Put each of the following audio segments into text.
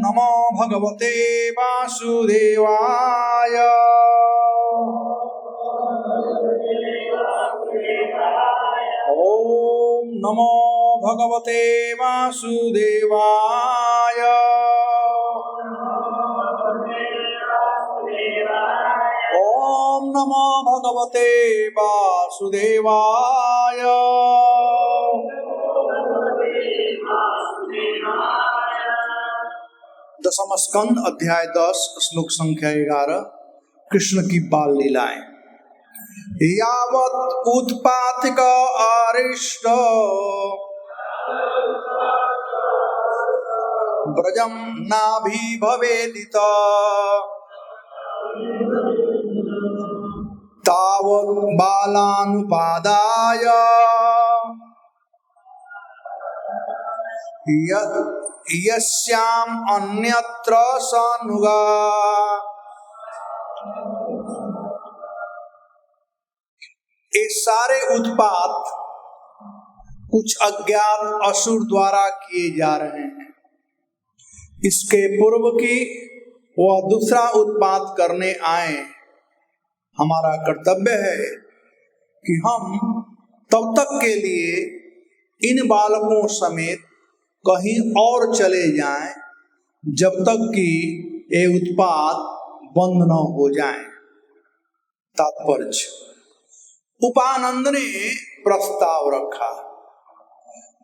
नमो भगवते वासुदेवाय। ओम नमो भगवते वासुदेवाय। ओम नमो भगवते वासुदेवाय। दशम स्कंद अध्याय 10 श्लोक संख्या 11। कृष्ण की बाल लीलाएं। यावत् उत्पातिक आरिष्ट ब्रजम नाभि भवेदित तावत् बालानुपादाय यस्याम अन्यत्र सनुगा। ये सारे उत्पात कुछ अज्ञात असुर द्वारा किए जा रहे हैं। इसके पूर्व की वह दूसरा उत्पात करने आए। हमारा कर्तव्य है कि हम तब तक के लिए इन बालकों समेत कहीं और चले जाएं जब तक कि ये उत्पात बंद न हो जाएं। तात्पर्य, उपानंद ने प्रस्ताव रखा।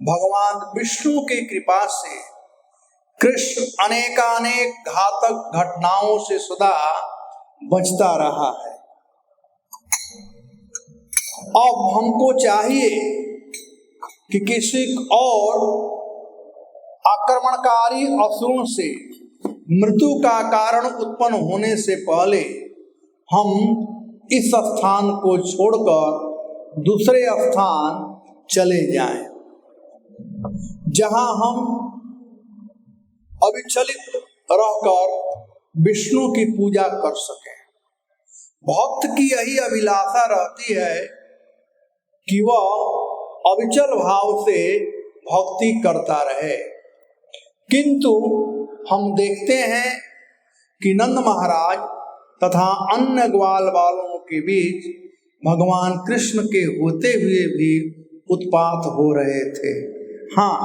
भगवान विष्णु की कृपा से कृष्ण अनेकानेक घातक घटनाओं से सदा बचता रहा है। अब हमको चाहिए कि किसी और आक्रमणकारी असुरों से मृत्यु का कारण उत्पन्न होने से पहले हम इस स्थान को छोड़कर दूसरे स्थान चले जाएं, जहां हम अविचलित रहकर विष्णु की पूजा कर सकें। भक्त की यही अभिलाषा रहती है कि वह अविचल भाव से भक्ति करता रहे, किंतु हम देखते हैं कि नंद महाराज तथा अन्य ग्वाल बालों के बीच भगवान कृष्ण के होते हुए भी उत्पात हो रहे थे। हाँ,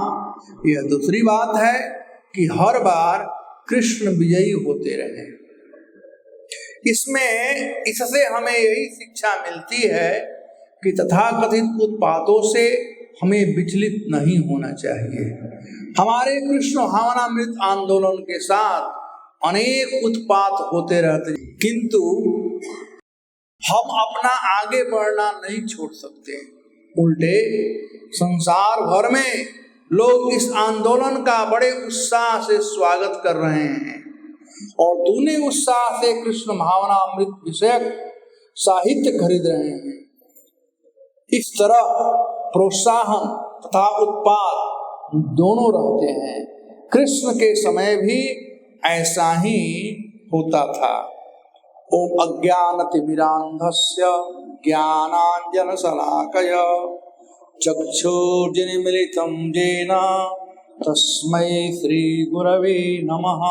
यह दूसरी बात है कि हर बार कृष्ण विजयी होते रहे। इससे हमें यही शिक्षा मिलती है कि तथाकथित उत्पातों से हमें विचलित नहीं होना चाहिए। हमारे कृष्ण भावनामृत आंदोलन के साथ अनेक उत्पात होते रहते, किंतु हम अपना आगे बढ़ना नहीं छोड़ सकते। उल्टे संसार भर में लोग इस आंदोलन का बड़े उत्साह से स्वागत कर रहे हैं और दूने उत्साह से कृष्ण भावनामृत विषयक साहित्य खरीद रहे हैं। इस तरह प्रोत्साहन तथा उत्पाद दोनों रहते हैं। कृष्ण के समय भी ऐसा ही होता था। ओम अज्ञानतिमिरान्धस्य ज्ञानाञ्जनशलाकया चक्षुर्मिलितं येन तस्मै श्रीगुरवे नमः।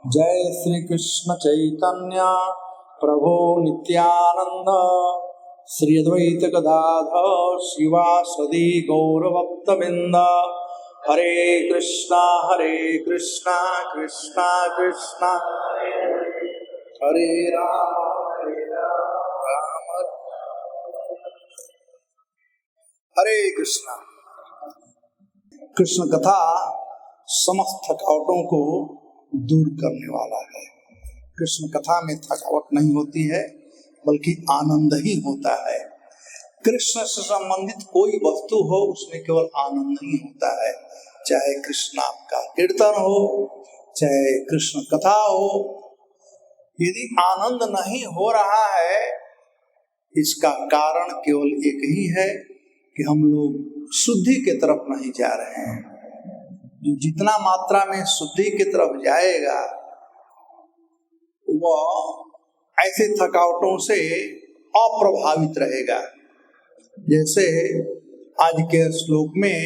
जय श्री कृष्ण चैतन्य प्रभो नित्यानंद श्री अद्वैत गदाधर शिवासदि गौरभक्तवृंद। हरे कृष्णा कृष्णा कृष्णा हरे राम हरे कृष्णा। कृष्ण कथा समस्त थकावटों को दूर करने वाला है। कृष्ण कथा में थकावट नहीं होती है, बल्कि आनंद ही होता है। कृष्ण से संबंधित कोई वस्तु हो, उसमें केवल आनंद ही होता है। चाहे कृष्ण नाम का कीर्तन हो, चाहे कृष्ण कथा हो, यदि आनंद नहीं हो रहा है, इसका कारण केवल एक ही है कि हम लोग शुद्धि की तरफ नहीं जा रहे हैं। जो जितना मात्रा में शुद्धि की तरफ जाएगा, वह ऐसे थकावटों से अप्रभावित रहेगा। जैसे आज के श्लोक में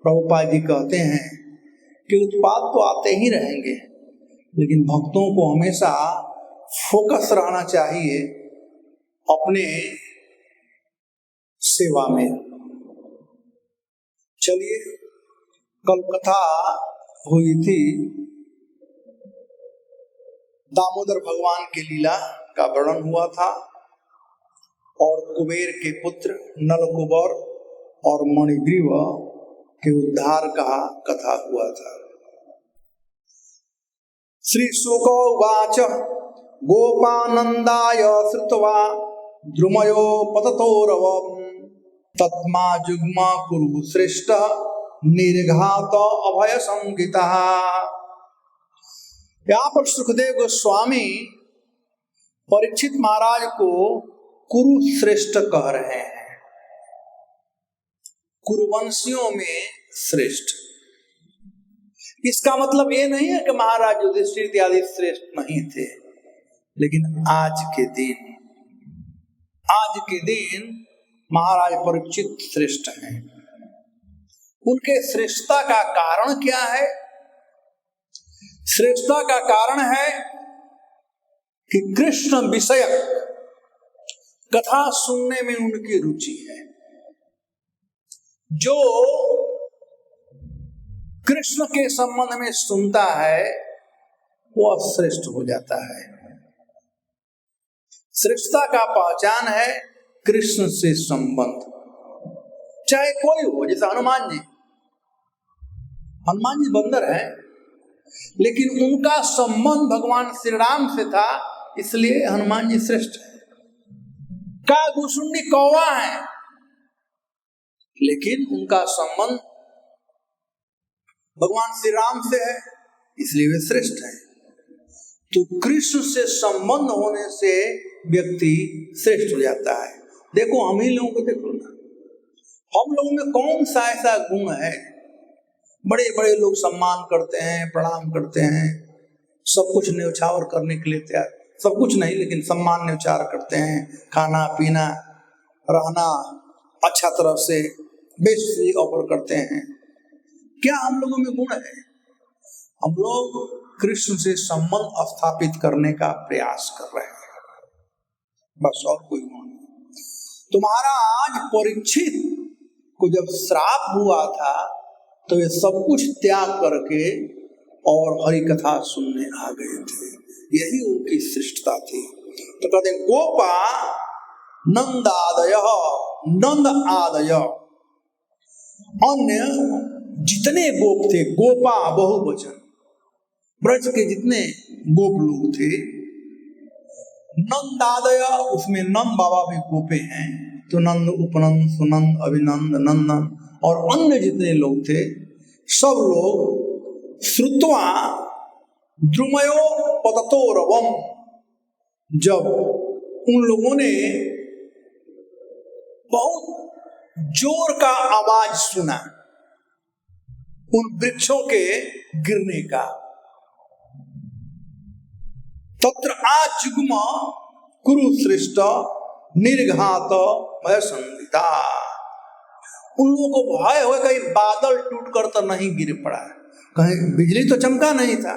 प्रभुपाद जी कहते हैं कि उत्पाद तो आते ही रहेंगे, लेकिन भक्तों को हमेशा फोकस रहना चाहिए अपने सेवा में। चलिए, कल कथा हुई थी दामोदर भगवान की लीला का वर्णन हुआ था और कुबेर के पुत्र नलकुबर और मणिग्रीव के उद्धार का कथा हुआ था। श्री शुक उवाच गोपानंदाय श्रुत्वा द्रुमयो पततोरवम् तत्मा जुग्म कुरु श्रेष्ठ निर्घात अभय संगिता। यहाँ पर सुखदेव गोस्वामी परीक्षित महाराज को कुरु श्रेष्ठ कह रहे हैं, कुरुवंशियों में श्रेष्ठ। इसका मतलब ये नहीं है कि महाराज युधिष्ठिर इत्यादि श्रेष्ठ नहीं थे, लेकिन आज के दिन महाराज परीक्षित श्रेष्ठ हैं। उनके श्रेष्ठता का कारण क्या है? श्रेष्ठता का कारण है कि कृष्ण विषयक कथा सुनने में उनकी रुचि है। जो कृष्ण के संबंध में सुनता है वह श्रेष्ठ हो जाता है। श्रेष्ठता का पहचान है कृष्ण से संबंध, चाहे कोई हो। जैसे हनुमान जी बंदर हैं, लेकिन उनका संबंध भगवान श्री राम से था, इसलिए हनुमान जी श्रेष्ठ है। कागभूषुंडी कौवा है, लेकिन उनका संबंध भगवान श्री राम से है, इसलिए वे श्रेष्ठ हैं। तो कृष्ण से संबंध होने से व्यक्ति श्रेष्ठ हो जाता है। देखो, हम ही लोगों को देखो ना, हम लोगों में कौन सा ऐसा गुण है? बड़े बड़े लोग सम्मान करते हैं, प्रणाम करते हैं, सब कुछ न्यौछावर करने के लिए तैयार, सब कुछ नहीं लेकिन सम्मान न्यौछावर करते हैं, खाना पीना रहना अच्छा तरह से बेस्ट ऑफर करते हैं। क्या हम लोगों में गुण है? हम लोग कृष्ण से संबंध स्थापित करने का प्रयास कर रहे हैं, बस, और कोई गुण नहीं। तुम्हारा आज परीक्षित को जब श्राप हुआ था तो ये सब कुछ त्याग करके और हरि कथा सुनने आ गए थे। यही उनकी श्रेष्ठता थी। तो कहते गोपा नंदादय, नंद आदय, अन्य जितने गोप थे, गोपा बहुवचन, ब्रज के जितने गोप लोग थे, नंदादय, उसमें नंद बाबा भी गोपे हैं, तो नंद, उपनंद, सुनंद, अभिनंद, नंदन और अन्य जितने लोग थे, सब लोग श्रुत्वा द्रुमयो पततोरवम्, जब उन लोगों ने बहुत जोर का आवाज सुना उन वृक्षों के गिरने का, तत्र आजुग्म कुरुश्रेष्ठ निर्घात भय संविदा। उन लोगों को भय हो कहीं बादल टूट कर तो नहीं गिर पड़ा, कहीं बिजली तो चमका नहीं था,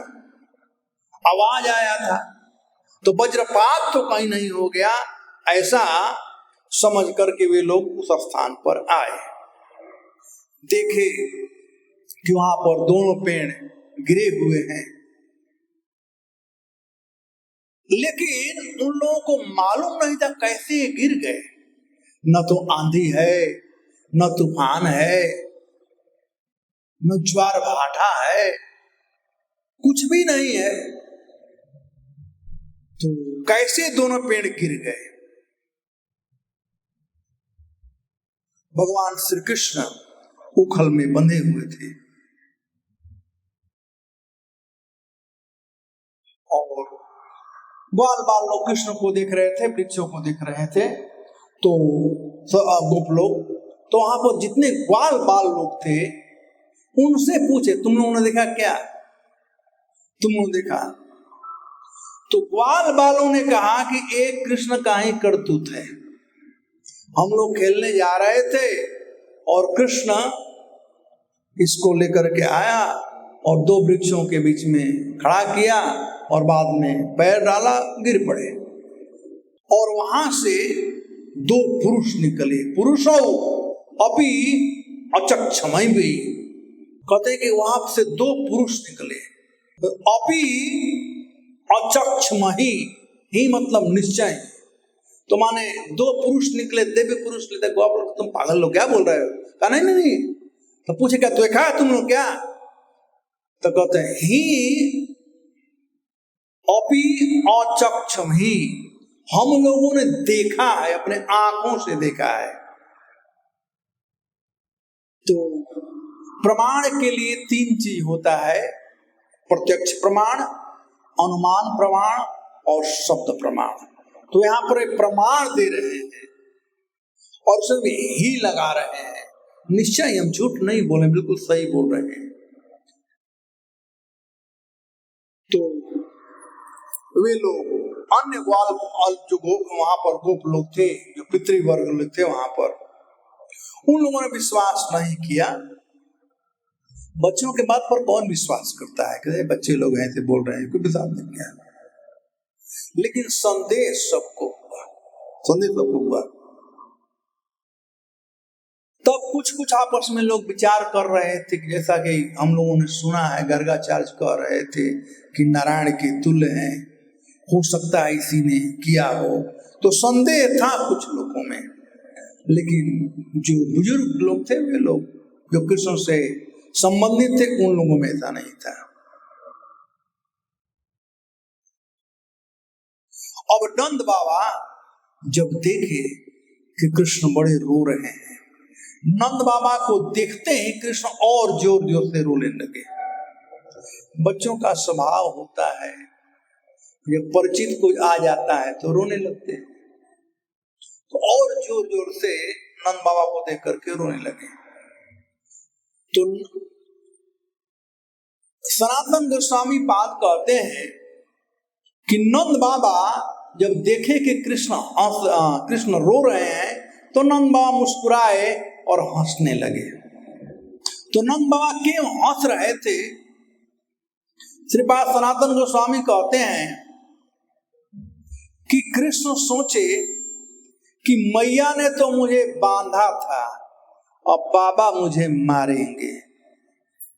आवाज आया था, तो वज्रपात तो कहीं नहीं हो गया, ऐसा समझ करके वे लोग उस स्थान पर आए। देखे कि वहां पर दोनों पेड़ गिरे हुए हैं, लेकिन उन लोगों को मालूम नहीं था कैसे गिर गए। न तो आंधी है, न तूफान है, न ज्वार भाटा है, कुछ भी नहीं है, तो कैसे दोनों पेड़ गिर गए? भगवान श्री कृष्ण उखल में बंधे हुए थे और ग्वाल बाल लोग कृष्ण को देख रहे थे, वृक्षों को देख रहे थे। तो गोप लोग, तो वहां पर जितने ग्वाल बाल लोग थे उनसे पूछे, तुम लोगों ने देखा क्या? तुम लोग देखा? तो ग्वाल बालों ने कहा कि एक कृष्ण का ही करतूत है। हम लोग खेलने जा रहे थे और कृष्ण इसको लेकर के आया और दो वृक्षों के बीच में खड़ा किया और बाद में पैर डाला, गिर पड़े। और वहां से दो पुरुष निकले, पुरुषों अपि अचक्षमय भी, कहते कि वहां से दो पुरुष निकले। अपि अचक्षमहि ही मतलब निश्चय, तो माने दो पुरुष निकले, दिव्य पुरुष निकले। गोपाल, तुम पागल लोग क्या बोल रहे हो? कहा नहीं नहीं नहीं। तो पूछे क्या देखा है तुम लोग क्या? तो कहते हैं ही अपि अचक्षमहि, हम लोगों ने देखा है, अपने आंखों से देखा है। तो प्रमाण के लिए तीन चीज होता है, प्रत्यक्ष प्रमाण, अनुमान प्रमाण और शब्द प्रमाण। तो यहां पर एक प्रमाण दे रहे हैं और उसमें ही लगा रहे हैं। निश्चय हम झूठ नहीं बोले, बिल्कुल सही बोल रहे हैं। तो वे लोग अन्य ग्वाल जो वहां पर गोप लोग थे, जो पितृवर्ग लोग थे वहां पर, उन लोगों ने विश्वास नहीं किया। बच्चों के बात पर कौन विश्वास करता है कि बच्चे लोग ऐसे बोल रहे हैं, कोई विश्वास नहीं किया। लेकिन संदेश सबको हुआ, संदेश सबको हुआ। तब कुछ कुछ आपस में लोग विचार कर रहे थे कि जैसा कि हम लोगों ने सुना है, गर्गाचार्य कह रहे थे कि नारायण के तुल्य हैं, हो सकता है इसी ने किया हो। तो संदेह था कुछ लोगों में, लेकिन जो बुजुर्ग लोग थे, वे लोग जो कृष्ण से संबंधित थे, उन लोगों में ऐसा नहीं था। अब नंद बाबा जब देखे कि कृष्ण बड़े रो रहे हैं, नंद बाबा को देखते ही कृष्ण और जोर जोर से रोने लगे। बच्चों का स्वभाव होता है, जब परिचित कोई आ जाता है तो रोने लगते हैं। तो और जोर जोर से नंद बाबा को देख करके रोने लगे। तो सनातन गोस्वामी पाद कहते हैं कि नंद बाबा जब देखे कि कृष्ण रो रहे हैं तो नंद बाबा मुस्कुराए और हंसने लगे। तो नंद बाबा क्यों हंस रहे थे? श्रीपाद सनातन गोस्वामी कहते हैं कि कृष्ण सोचे कि मैया ने तो मुझे बांधा था, अब बाबा मुझे मारेंगे,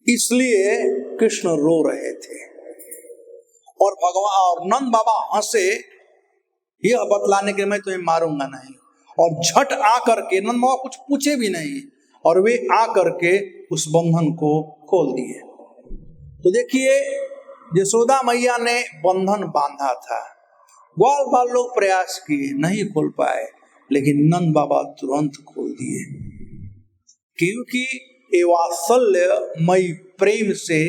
इसलिए कृष्ण रो रहे थे। और भगवान और नंद बाबा हंसे यह बतलाने के मैं तुम्हें मारूंगा नहीं, और झट आकर के नंद बाबा कुछ पूछे भी नहीं और वे आकर के उस बंधन को खोल दिए। तो देखिए, यशोदा मैया ने बंधन बांधा था, ग्वाल बाल लोग प्रयास किए, नहीं खोल पाए, लेकिन नंद बाबा तुरंत खोल दिए, क्योंकि ये वात्सल्यमयी प्रेम से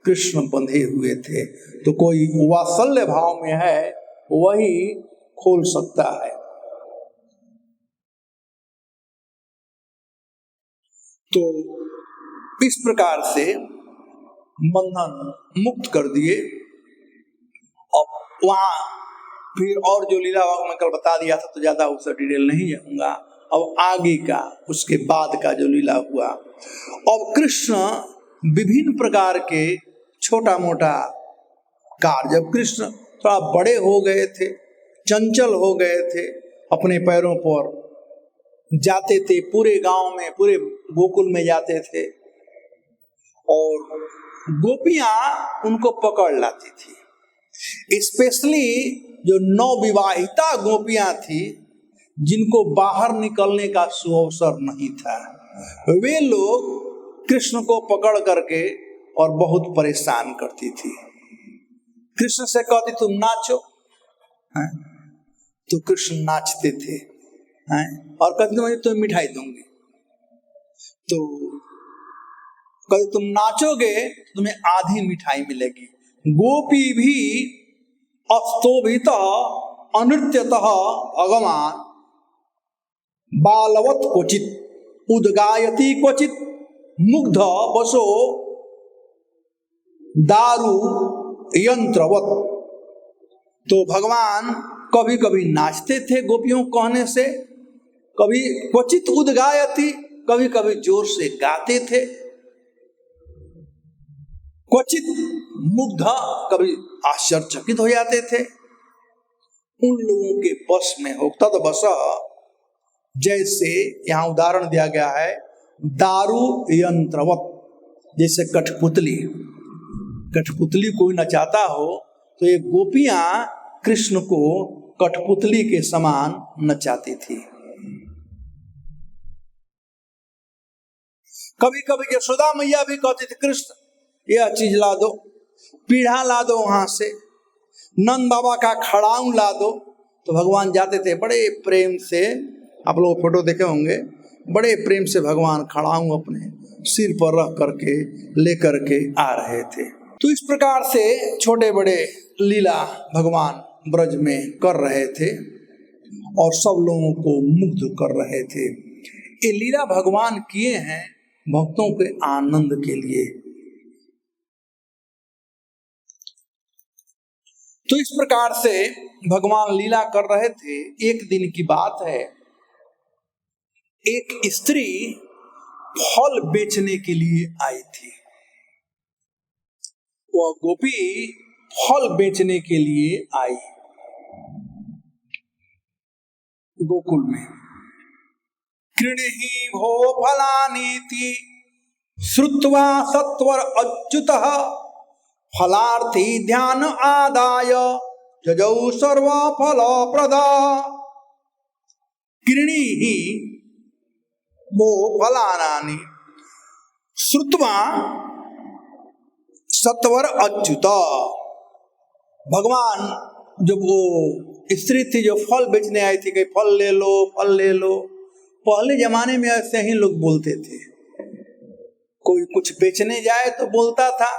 कृष्ण बंधे हुए थे। तो कोई वात्सल्य भाव में है वही खोल सकता है। तो इस प्रकार से बंधन मुक्त कर दिए। अब वहां फिर और जो लीला मैं कल बता दिया था, तो ज्यादा उससे डिटेल नहीं जाऊंगा। अब आगे का, उसके बाद का जो लीला हुआ, अब कृष्ण विभिन्न प्रकार के छोटा मोटा कार्य, जब कृष्ण थोड़ा बड़े हो गए थे, चंचल हो गए थे, अपने पैरों पर जाते थे, पूरे गांव में, पूरे गोकुल में जाते थे, और गोपियां उनको पकड़ लाती थी। स्पेशली जो नवविवाहिता गोपियां थी, जिनको बाहर निकलने का सुअवसर नहीं था, वे लोग कृष्ण को पकड़ करके और बहुत परेशान करती थी। कृष्ण से कहती तुम नाचो, तो कृष्ण नाचते थे, और कहते मैं तुम्हें मिठाई दूंगी। तो कहते तुम नाचोगे तो तुम्हें आधी मिठाई मिलेगी। गोपी भी अस्तोभित अनृत्यतः भगवान बालवत क्वचित उद्गायति क्वचित मुग्ध बसो दारू यंत्रवत। तो भगवान कभी कभी नाचते थे गोपियों कहने से, कभी क्वचित उद्गायति, कभी कभी जोर से गाते थे, क्वचित मुग्ध, कभी आश्चर्यचकित हो जाते थे। उन लोगों के बस में हो तद बस, जैसे यहाँ उदाहरण दिया गया है दारू यंत्रवत, जैसे कठपुतली, कठपुतली कोई नचाता हो तो ये गोपियां कृष्ण को कठपुतली के समान नचाती थी। कभी कभी यशोदा मैया भी कहती थी कृष्ण यह चीज ला दो, पीढ़ा ला दो वहां से, नंद बाबा का खड़ाऊ ला दो। तो भगवान जाते थे बड़े प्रेम से, आप लोग फोटो देखे होंगे, बड़े प्रेम से भगवान खड़ाऊ अपने सिर पर रख करके लेकर के आ रहे थे। तो इस प्रकार से छोटे बड़े लीला भगवान ब्रज में कर रहे थे और सब लोगों को मुग्ध कर रहे थे। ये लीला भगवान किए हैं भक्तों के आनंद के लिए। तो इस प्रकार से भगवान लीला कर रहे थे। एक दिन की बात है, एक स्त्री फल बेचने के लिए आई थी। वह गोपी फल बेचने के लिए आई गोकुल में। कृणहि भो फलानीति श्रुत्वा सत्वर अच्युतः फलार्थी ध्यान आदाय जजौ सर्व फल प्रदा। कृणि वो फलानानि श्रुत्वा सत्वर अच्युत। भगवान जब वो स्त्री थी जो फल बेचने आई थी कि फल ले लो फल ले लो, पहले जमाने में ऐसे ही लोग बोलते थे। कोई कुछ बेचने जाए तो बोलता था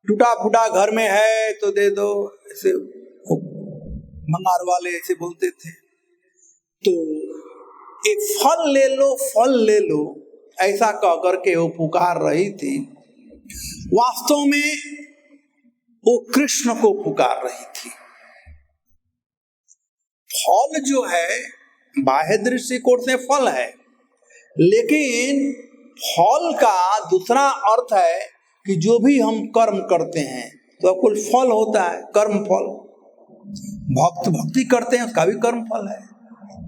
टूटा फूटा घर में है तो दे दो, ऐसे मंगार वाले ऐसे बोलते थे। तो एक फल ले लो ऐसा कह करके वो पुकार रही थी। वास्तव में वो कृष्ण को पुकार रही थी। फल जो है बाह्य दृष्टिकोण से फल है, लेकिन फल का दूसरा अर्थ है कि जो भी हम कर्म करते हैं तो कुल फल होता है, कर्म फल। भक्ति करते हैं उसका भी कर्म फल है,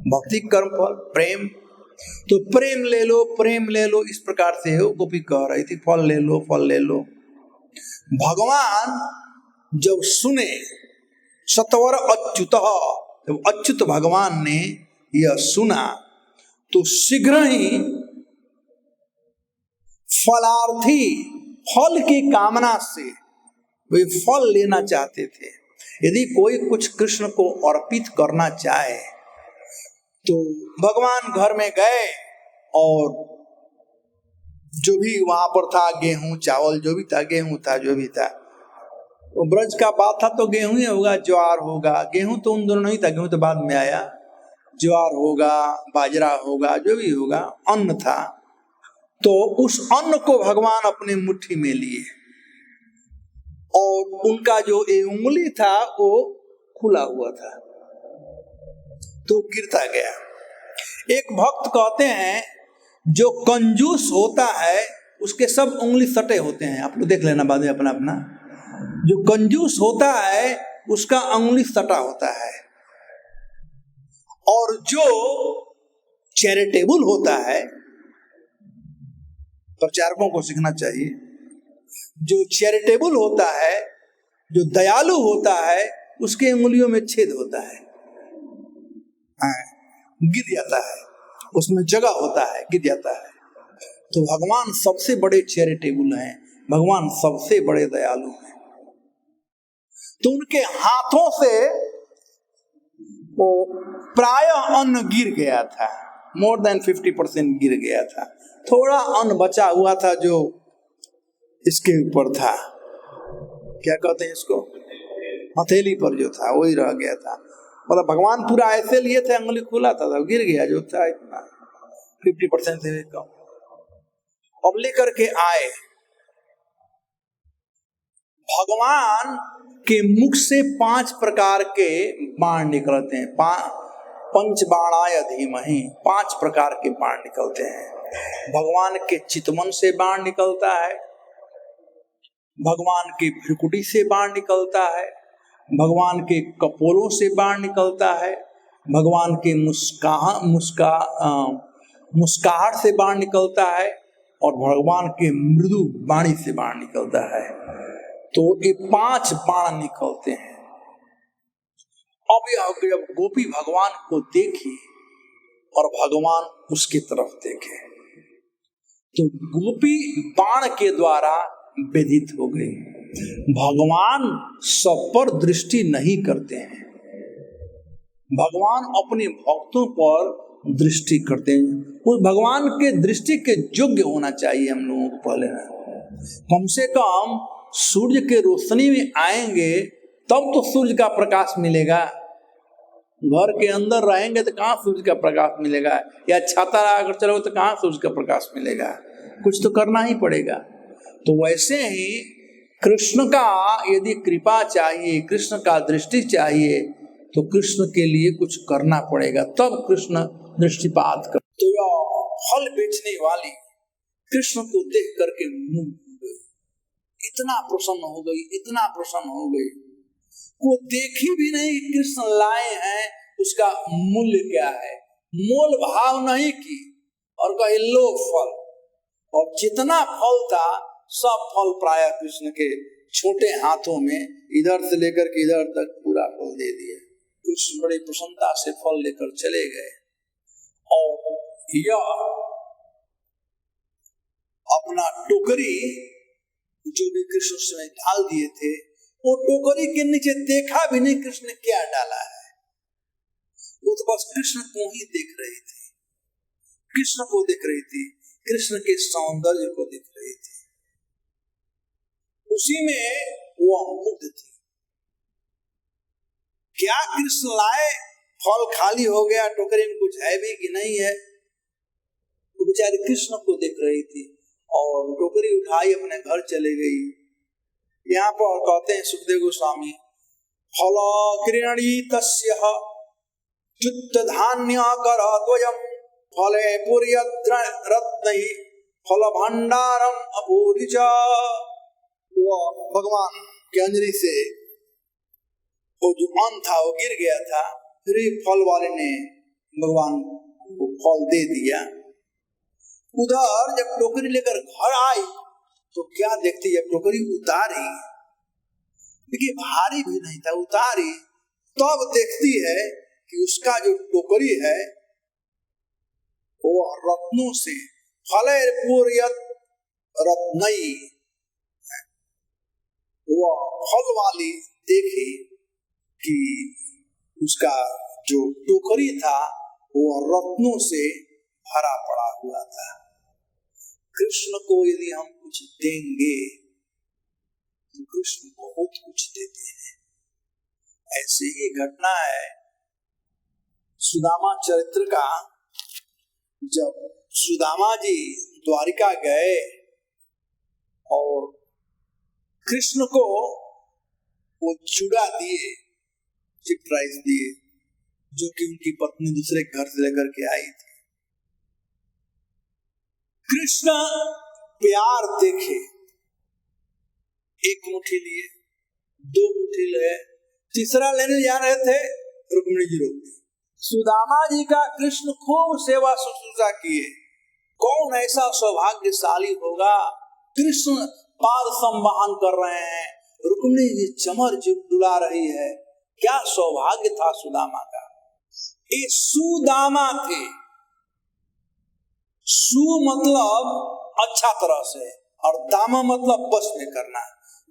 भक्ति कर्म फल। प्रेम तो प्रेम ले लो, इस प्रकार से हो गोपी कह रही थी फल ले लो फल ले लो। भगवान जब सुने सत्वर अच्युत, जब अच्युत भगवान ने यह सुना तो शीघ्र ही फलार्थी, फल की कामना से वे फल लेना चाहते थे। यदि कोई कुछ कृष्ण को अर्पित करना चाहे तो भगवान घर में गए और जो भी वहां पर था, गेहूं चावल जो भी था, गेहूं था जो भी था, वो ब्रज का बात था तो गेहूं ही होगा, ज्वार होगा। गेहूं तो उन दोनों नहीं था, गेहूं तो बाद में आया। ज्वार होगा, बाजरा होगा, जो भी होगा, अन्न था। तो उस अन्न को भगवान अपने मुट्ठी में लिए और उनका जो ये उंगली था वो खुला हुआ था तो गिरता गया। एक भक्त कहते हैं जो कंजूस होता है उसके सब उंगली सटे होते हैं। आप लोग देख लेना बाद में अपना अपना। जो कंजूस होता है उसका उंगली सटा होता है, और जो चैरिटेबल होता है, प्रचारकों को सीखना चाहिए, जो चैरिटेबल होता है, जो दयालु होता है, उसके उंगलियों में छेद होता है, गिर जाता है, उसमें जगह होता है, गिर जाता है। तो भगवान सबसे बड़े चैरिटेबल हैं, भगवान सबसे बड़े दयालु हैं। तो उनके हाथों से वो प्राय अन्न गिर गया था, मोर देन 50% गिर गया था। थोड़ा अन्न बचा हुआ था जो इसके ऊपर था, क्या कहते हैं इसको, हथेली पर जो था वही रह गया था। मतलब भगवान पूरा ऐसे लिए थे, अंगुली खुला था, गिर गया जो था इतना 50% से कम। अब लेकर के आए, भगवान के मुख से 5 प्रकार के बाण निकलते हैं। पंचबाणाय धीमहि, 5 प्रकार के बाण निकलते हैं। भगवान के चितवन से बाण निकलता है, भगवान के भ्रुकुटी से बाण निकलता है, भगवान के कपोलों से बाण निकलता है, भगवान के मुस्काहट से बाण निकलता है, और भगवान के मृदु वाणी से बाण निकलता है। तो ये 5 बाण निकलते हैं। अब जब गोपी भगवान को देखी और भगवान उसकी तरफ देखे, तो गोपी बाण के द्वारा व्यथित हो गई। भगवान सब पर दृष्टि नहीं करते हैं, भगवान अपने भक्तों पर दृष्टि करते हैं। उस भगवान के दृष्टि के योग्य होना चाहिए हम लोगों को। पहले कम से कम सूर्य के रोशनी में आएंगे तब तो सूर्य का प्रकाश मिलेगा। घर के अंदर रहेंगे तो कहाँ सूर्य का प्रकाश मिलेगा, या छाता अगर चलोगे तो कहाँ सूर्य का प्रकाश मिलेगा। कुछ तो करना ही पड़ेगा। तो वैसे ही कृष्ण का यदि कृपा चाहिए, कृष्ण का दृष्टि चाहिए, तो कृष्ण के लिए कुछ करना पड़ेगा, तब कृष्ण दृष्टिपात कर। तो यह फल बेचने वाली कृष्ण को देख करके मुग्ध हो गई, इतना प्रसन्न हो गई, इतना प्रसन्न हो गई। वो देखी भी नहीं कृष्ण लाए हैं उसका मूल्य क्या है, मोल भाव नहीं की, और कहे लो फल। और जितना फल था सब फल प्राय कृष्ण के छोटे हाथों में इधर से लेकर के इधर तक पूरा फल दे दिया। कृष्ण बड़ी प्रसन्नता से फल लेकर चले गए, और यह अपना टोकरी जो भी कृष्ण उसमें डाल दिए थे, वो टोकरी के नीचे देखा भी नहीं कृष्ण ने क्या डाला है। वो तो बस कृष्ण को ही देख रही थी, कृष्ण को देख रही थी, कृष्ण के सौंदर्य को देख रही थी, उसी में वो मुग्ध थी। क्या कृष्ण लाए, फल खाली हो गया, टोकरी में कुछ है भी कि नहीं है। वो बेचारी कृष्ण को देख रही थी और टोकरी उठाई अपने घर चले गई। यहाँ पर कहते हैं सुखदेव गोस्वामी, फल क्रीणीतस्य जुत्त धान्य कर द्वयम् फले पुर्यद्रत्नैः फल भंडारम अपूरिच। वो भगवान के अंजलि से वो जो अन्न था वो गिर गया था, फिर फल वाले ने भगवान को फल दे दिया। उधर जब टोकरी लेकर घर आई तो क्या देखती है, टोकरी उतारी, देखिए भारी भी नहीं था, उतारी तब देखती है कि उसका जो टोकरी है वो रत्नों से, फले पूर्यत रत्नई, वो फल वाली देखी कि उसका जो टोकरी था वो रत्नों से भरा पड़ा हुआ था। कृष्ण को यदि हम कुछ देंगे तो कृष्ण बहुत कुछ देते हैं। ऐसी ही घटना है सुदामा चरित्र का। जब सुदामा जी द्वारिका गए और कृष्ण को वो चूड़ा दिए, चिट राइस दिए, जो कि उनकी पत्नी दूसरे घर से लेकर के आई थी। कृष्ण प्यार देखे, एक मुट्ठी लिए, 2 मुट्ठी ले, तीसरा लेने जा रहे थे, रुक्मिणी जी रोक दी। सुदामा जी का कृष्ण खूब सेवा शुश्रूषा किए। कौन ऐसा सौभाग्यशाली होगा, कृष्ण पाद संवाहन कर रहे हैं, रुक्मिणी जी चमर जुला रही है, क्या सौभाग्य था सुदामा का। ये सुदामा थे, सु मतलब अच्छा तरह से, और दामा मतलब बस में करना।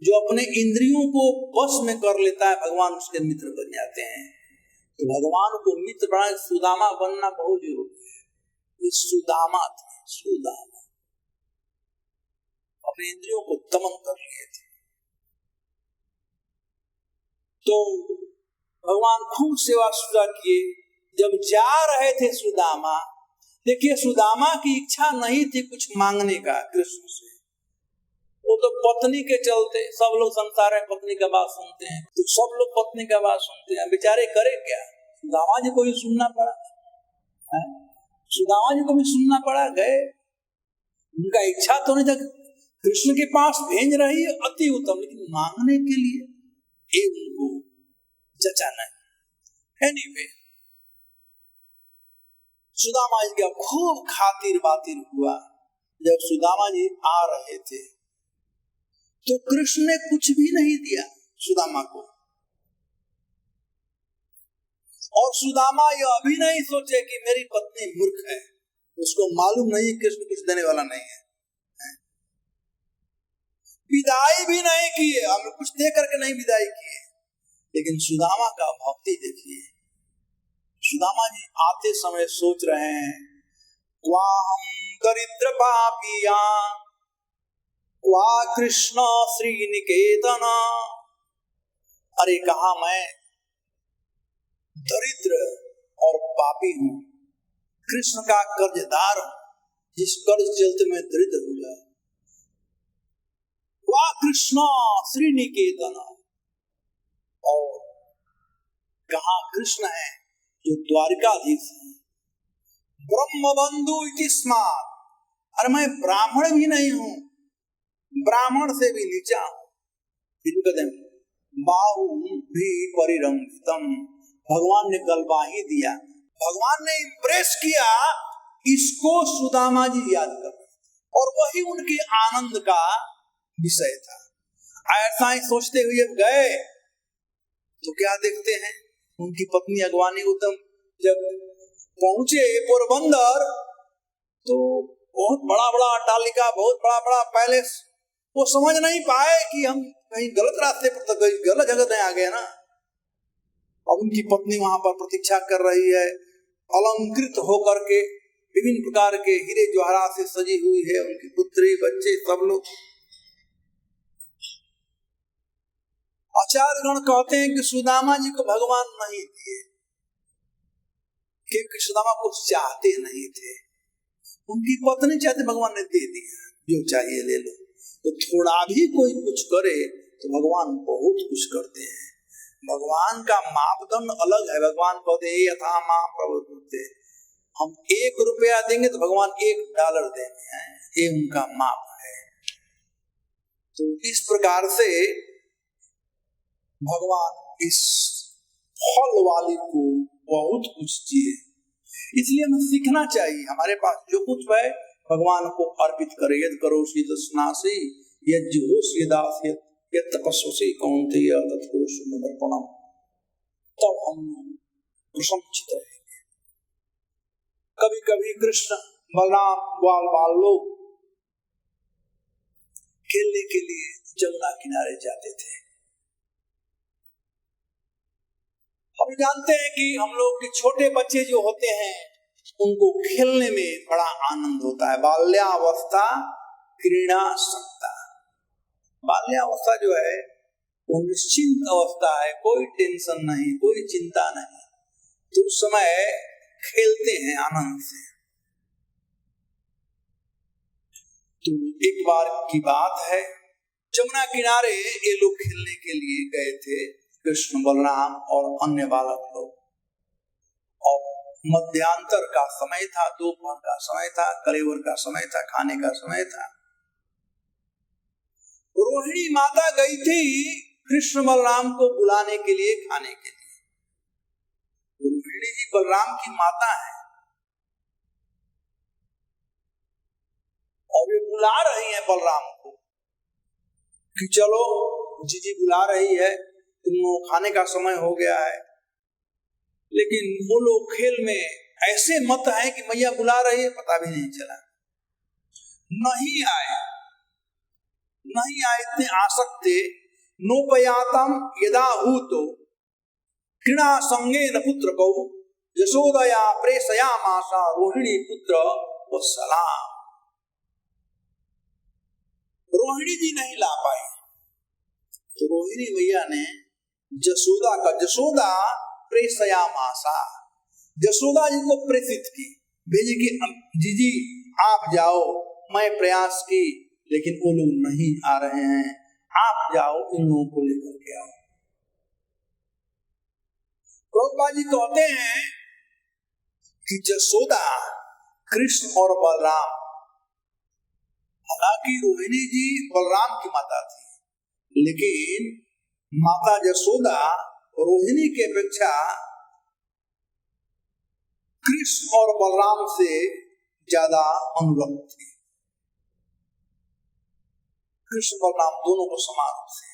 जो अपने इंद्रियों को बस में कर लेता है भगवान उसके मित्र बन जाते हैं। तो भगवान को मित्र बना, सुदामा बनना बहुत जरूरी है। ये सुदामा थे, सुदामा अपने इंद्रियों को दमन कर लिए थे। तो भगवान खूब सेवा सुधा किए। जब जा रहे थे सुदामा, देखिए सुदामा की इच्छा नहीं थी कुछ मांगने का कृष्ण से, वो तो पत्नी के चलते, सब लोग संसार में पत्नी का बात सुनते हैं, तो सब लोग पत्नी का बात सुनते हैं, बेचारे करे क्या। सुदामा जी को भी सुनना पड़ा है? सुदामा जी को भी सुनना पड़ा। गए, उनका इच्छा तो नहीं था, कृष्ण के पास भेज रही है अति उत्तम, लेकिन मांगने के लिए ये उनको जचा नहीं। एनीवे, सुदामा जी का खूब खातिर बातिर हुआ। जब सुदामा जी आ रहे थे तो कृष्ण ने कुछ भी नहीं दिया सुदामा को, और सुदामा ये अभी नहीं सोचे कि मेरी पत्नी मूर्ख है, उसको मालूम नहीं कृष्ण कुछ देने वाला नहीं है। विदाई भी नहीं किए, हम कुछ दे करके नहीं विदाई किए, लेकिन सुदामा का भक्ति देखिए। सुदामा जी आते समय सोच रहे हैं, क्वा हम दरिद्र पापिया क्वा कृष्ण श्री निकेतन। अरे कहा मैं दरिद्र और पापी हूँ, कृष्ण का कर्जदार हूँ, जिस कर्ज चलते मैं दरिद्र हो गया। क्वा कृष्ण श्री निकेतन, और कहा कृष्ण है जो द्वारिकाधीश है। ब्रह्म बंधु इति स्मार्त, अरे मैं ब्राह्मण भी नहीं हूँ, ब्राह्मण से भी नीचा हूँ। फिर कहते हैं बाहु भी परिरंभितम, भगवान ने गलबा ही दिया, भगवान ने इम्प्रेस किया, इसको सुदामा जी याद कर, और वही उनके आनंद का विषय था। ऐसा ही सोचते हुए गए तो क्या देखते हैं, उनकी पत्नी अगवानी उत्तम जब पहुंचे पोरबंदर, तो बहुत बड़ा बड़ा अट्टालिका, बहुत बड़ा बड़ा पैलेस। वो समझ नहीं पाए कि हम कहीं गलत रास्ते पर, तो कहीं गलत जगह में आ गए ना। अब उनकी पत्नी वहां पर प्रतीक्षा कर रही है, अलंकृत होकर के, विभिन्न प्रकार के हीरे जवाहरात से सजी हुई है, उनकी पुत्री बच्चे सब लोग। आचार्यगण कहते हैं कि सुदामा जी को भगवान नहीं दिए, क्योंकि सुदामा कुछ चाहते नहीं थे, उनकी पत्नी चाहते, भगवान ने दे दिया, जो चाहिए ले लो। तो थोड़ा भी कोई कुछ करे तो भगवान बहुत कुछ करते हैं। भगवान का मापदंड अलग है। भगवान कहते हैं यथा मां प्रवर्तते, हम 1 रुपया देंगे तो भगवान $1 देंगे हैं, ये उनका माप है। तो इस प्रकार से भगवान इस फल वाली को बहुत कुछ दिए, इसलिए हमें सीखना चाहिए। हमारे पास जो कुछ है भगवान को अर्पित करे। यद करोषि तस्नासि यज्जुहोषि दास्य यद तपस्वसि कौन्तेय तत्कुरुषु मदर्पणम्, तब हम प्रसन्नचित्त रहेंगे। कभी कभी कृष्ण बलराम बाल लोग खेलने के लिए जमुना किनारे जाते थे। हम जानते हैं कि हम लोग के छोटे बच्चे जो होते हैं उनको खेलने में बड़ा आनंद होता है। बाल्यावस्था क्रीड़ासक्ता, बाल्यावस्था जो है वो निश्चिंत अवस्था है, कोई टेंशन नहीं, कोई चिंता नहीं, तो उस समय खेलते हैं आनंद से। तो एक बार की बात है, जमुना किनारे ये लोग खेलने के लिए गए थे, कृष्ण बलराम और अन्य बालक लोग, और मध्यांतर का समय था, दोपहर का समय था, कलेवर का समय था, खाने का समय था। रोहिणी माता गई थी कृष्ण बलराम को बुलाने के लिए, खाने के लिए। रोहिणी जी बलराम की माता है, और वे बुला रही हैं बलराम को कि चलो जीजी बुला रही है, तुम खाने का समय हो गया है। लेकिन वो लोग खेल में ऐसे मत है कि मैया बुला रही है, पता भी नहीं चला, नहीं आए इतने आसक्त थे। नोपयातम यदा हूतो कृणा संगे न पुत्र को यशोदया प्रेषयामासा रोहिणी पुत्र वत्सला। रोहिणी जी नहीं ला पाई, तो रोहिणी मैया ने जसोदा का, जसोदा प्रेषयामासा, जसोदा जी को प्रेषित की, भेजी कि जीजी आप जाओ, मैं प्रयास की लेकिन वो लोग नहीं आ रहे हैं, आप जाओ इन लोगों को लेकर के आओ। प्रभुपाद जी कहते हैं कि जसोदा, कृष्ण और बलराम, हालांकि रोहिणी जी बलराम की माता थी, लेकिन माता जसोदा रोहिणी की अपेक्षा कृष्ण और बलराम से ज्यादा अनुरक्त थी। कृष्ण बलराम दोनों को समान रूप से,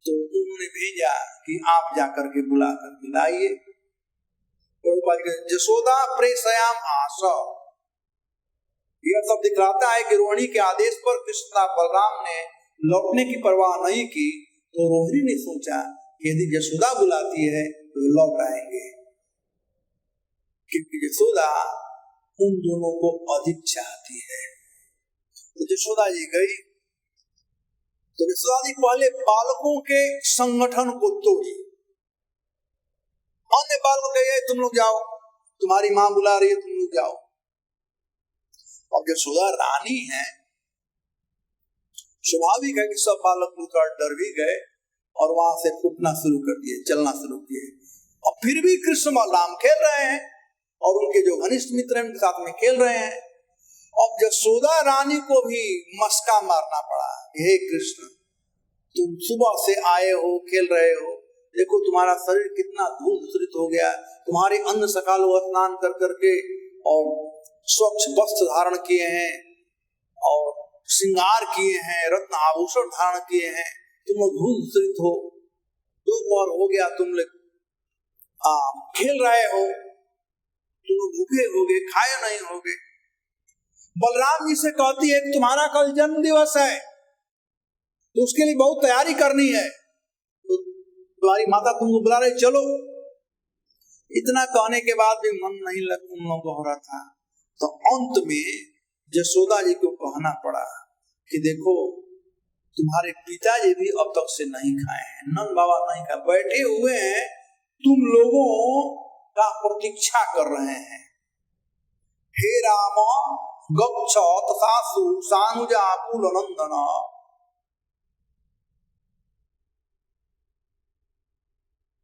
तो उन्होंने भेजा कि आप जाकर के बुला करके लाइए। जसोदा प्रेषयाम आस, यह सब दिखलाता है कि रोहिणी के आदेश पर कृष्ण बलराम ने लौटने की परवाह नहीं की, तो रोहिणी ने सोचा कि यदि जसोदा बुलाती है तो लौट आएंगे, क्योंकि जसोदा उन दोनों को अधिक चाहती है। तो जसोदा जी गई, तो जसोदा जी पहले बालकों के संगठन को तोड़ी, अन्य बालकों कहे तुम लोग जाओ, तुम्हारी माँ बुला रही है, तुम लोग जाओ। और जसोदा रानी है, स्वाभाविक है कि सब बालक थोड़ा डर भी गए और वहां से फूटना शुरू कर दिए, चलना शुरू किए। और फिर भी कृष्ण बलराम खेल रहे हैं और उनके जो घनिष्ठ मित्र हैं उनके साथ में खेल रहे हैं। अब जसोदा रानी को भी मस्का मारना पड़ा, हे कृष्ण तुम सुबह से आए हो, खेल रहे हो, देखो तुम्हारा शरीर कितना धूल दूषित हो गया, तुम्हारे अन्न सखा लोग स्नान कर करके और स्वच्छ वस्त्र धारण किए हैं और श्रृंगार किए हैं, रत्न आभूषण धारण किए हैं, तुम लोग धूल दूषित हो, दोपहर हो गया, तुम लोग खेल रहे हो, तुम लोग भूखे होगे, खाए नहीं होगे। बलराम जी से कहती है कि तुम्हारा कल जन्म दिवस है, तो उसके लिए बहुत तैयारी करनी है, तो तुम्हारी माता तुमको बुला रही, चलो। इतना कहने के बाद भी मन नहीं लग उन लोगों को हो रहा था, तो अंत में जसोदा जी को कहना पड़ा कि देखो तुम्हारे पिताजी भी अब तक से नहीं खाए हैं, नंद बाबा नहीं खाए, बैठे हुए हैं, तुम लोगों का प्रतीक्षा कर रहे हैं। हे राम गच्छ तथासु सानुजा कुल नंदन,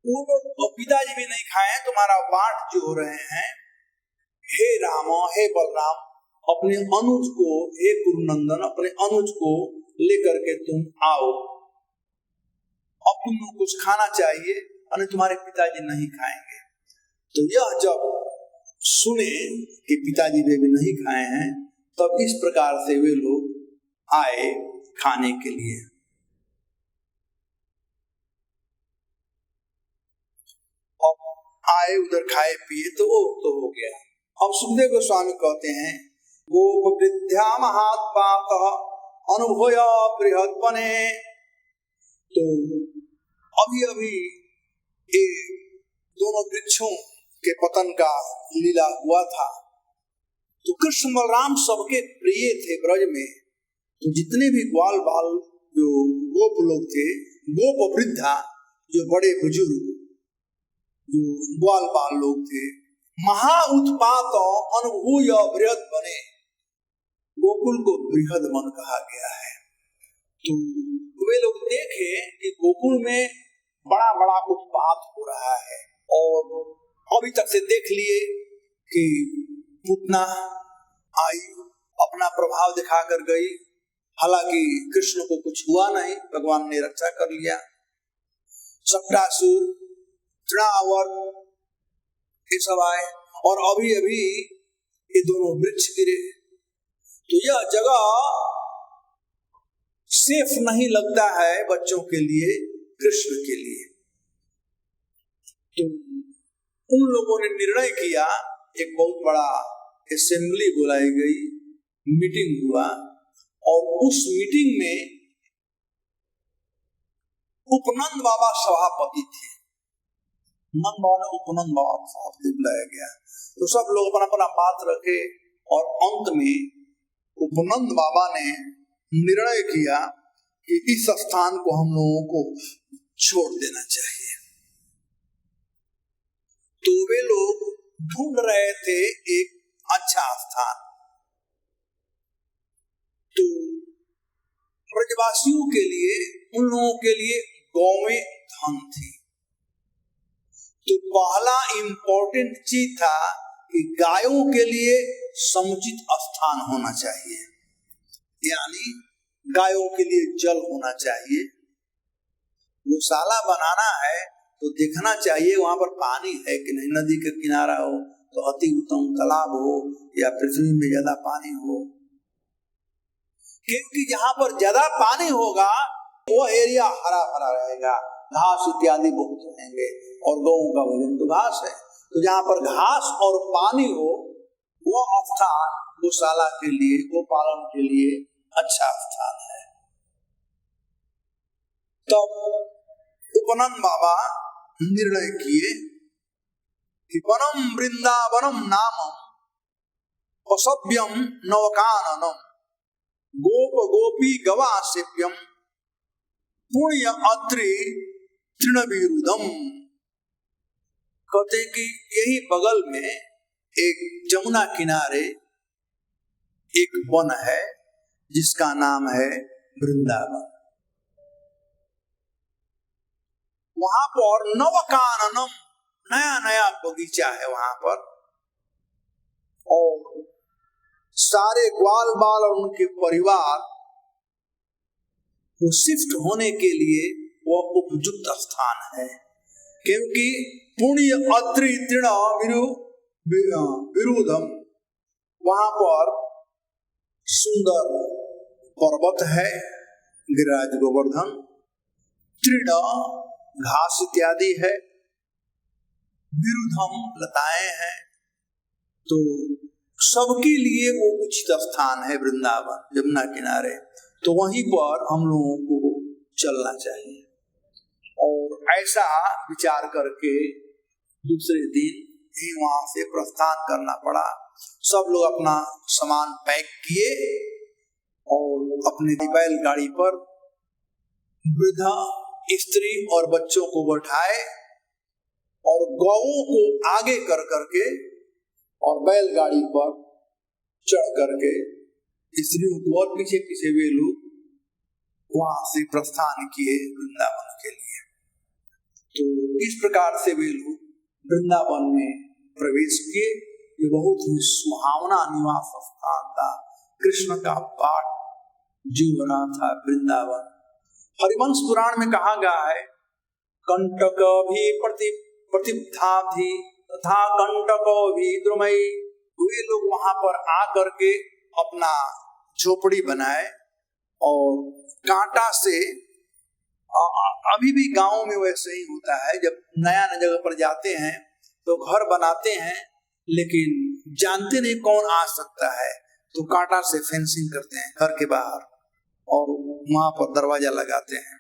वो पिताजी भी नहीं खाए, तुम्हारा बाट जो रहे हैं। हे राम, हे बलराम, अपने अनुज को, हे कुरुनंदन, अपने अनुज को लेकर के तुम आओ, अब तुम कुछ खाना चाहिए, और तुम्हारे पिताजी नहीं खाएंगे। तो यह जब सुने कि पिताजी वे भी नहीं खाए हैं, तब इस प्रकार से वे लोग आए खाने के लिए। अब आए, उधर खाए पिए, तो वो तो हो गया। अब सुखदेव गोस्वामी कहते हैं गोप वृद्ध्या महात्पात अनुभूय बृहद्वने, तो अभी अभी ये दोनों वृक्षों के पतन का लीला हुआ था। तो कृष्ण बलराम सबके प्रिय थे ब्रज में, तो जितने भी ग्वाल बाल जो गोप लोग थे, गोप वृद्धा जो बड़े बुजुर्ग जो ग्वाल बाल लोग थे, महा उत्पात अनुभूय बृहद बने, गोकुल को बृहद मन कहा गया है। तो वे लोग देखे कि गोकुल में बड़ा बड़ा उत्पात हो रहा है, और अभी तक से देख लिए कि पूतना आई, अपना प्रभाव दिखाकर गई, हालांकि कृष्ण को कुछ हुआ नहीं, भगवान ने रक्षा कर लिया। सप्तासुर, तृणावर्त, ये सब आए, और अभी अभी ये दोनों वृक्ष गिरे। तो यह जगह सेफ नहीं लगता है बच्चों के लिए, कृष्ण के लिए। तो उन लोगों ने निर्णय किया, एक बहुत बड़ा असेंबली बुलाई गई, मीटिंग हुआ, और उस मीटिंग में उपनंद बाबा सभापति थे। नंद बाबा ने उपनंद बाबा सभापति बुलाया गया, तो सब लोग अपना अपना बात रखे, और अंत में उपनंद बाबा ने निर्णय किया कि इस स्थान को हम लोगों को छोड़ देना चाहिए। तो वे लोग ढूंढ रहे थे एक अच्छा स्थान। तो ब्रजवासियों के लिए, उन लोगों के लिए गौएं धन थी। तो पहला इंपॉर्टेंट चीज था कि गायों के लिए समुचित स्थान होना चाहिए, यानी गायों के लिए जल होना चाहिए। गौशाला बनाना है तो देखना चाहिए वहां पर पानी है कि नहीं। नदी के किनारा हो तो अति उत्तम, तालाब हो या पृथ्वी में ज्यादा पानी हो, क्योंकि जहां पर ज्यादा पानी होगा वो एरिया हरा भरा रहेगा, घास इत्यादि बहुत रहेंगे और गौओं का भोजन तो घास है। तो जहां पर घास और पानी हो वो स्थान गौशाला के लिए, गोपालन के लिए अच्छा स्थान है। तब उपनंद बाबा निर्णय किए कि वनम वृंदावनम नामम पशव्यम नवकाननम गोप गोपी गवासेव्यम पुण्य अत्रि तृणविरुदम। कहते कि यही बगल में एक जमुना किनारे एक वन है जिसका नाम है वृंदावन। वहां पर नवकाननम, नया नया बगीचा है वहां पर, और सारे ग्वाल बाल और उनके परिवार को शिफ्ट होने के लिए वह उपयुक्त स्थान है, क्योंकि पुण्य अत्रि तृण विरुदम, वहां पर सुंदर पर्वत है, गिरिराज गोवर्धन, तृण घास इत्यादि है, विरुधम लताएं हैं। तो सबके लिए वो उचित स्थान है वृंदावन, यमुना किनारे। तो वहीं पर हम लोगों को चलना चाहिए। और ऐसा विचार करके दूसरे दिन ही वहां से प्रस्थान करना पड़ा। सब लोग अपना सामान पैक किए और अपने बैलगाड़ी पर वृद्धा, स्त्री और बच्चों को बैठाए और गौओं को आगे कर करके और बैलगाड़ी पर चढ़ करके स्त्रियों को और पीछे पीछे वे लोग वहां से प्रस्थान किए वृंदावन के लिए। तो इस प्रकार से वे लोग वृंदावन में प्रवेश किए। ये बहुत ही सुहावना निवास स्थान था। कृष्ण का पाठ जीव रहा था वृंदावन। हरिवंश पुराण में कहा गया है, कंटक भी प्रतिपथाधि तथा कंटक भी द्रुमई। वे लोग वहां पर आकर के अपना झोपड़ी बनाए और कांटा से, अभी भी गांव में वैसे ही होता है, जब नया नया जगह पर जाते हैं तो घर बनाते हैं लेकिन जानते नहीं कौन आ सकता है, तो कांटा से फेंसिंग करते हैं घर के बाहर और वहां पर दरवाजा लगाते हैं।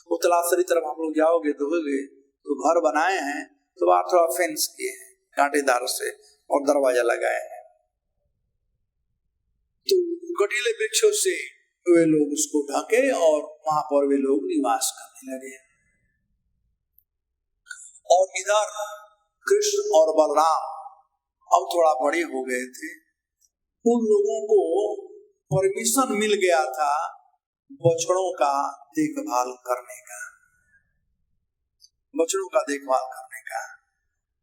वो तलासरी तरफ हम लोग जाओगे तो घर बनाए हैं तो वहां थोड़ा फेंस किए हैं कांटेदार से और दरवाजा लगाए हैं। तो कटीले वृक्षों से वे लोग उसको ढके और वहां पर वे लोग निवास करने लगे। और इधर कृष्ण और बलराम अब थोड़ा बड़े हो गए थे। उन लोगों को परमिशन मिल गया था बछड़ों का देखभाल करने का, बछड़ों का देखभाल करने का।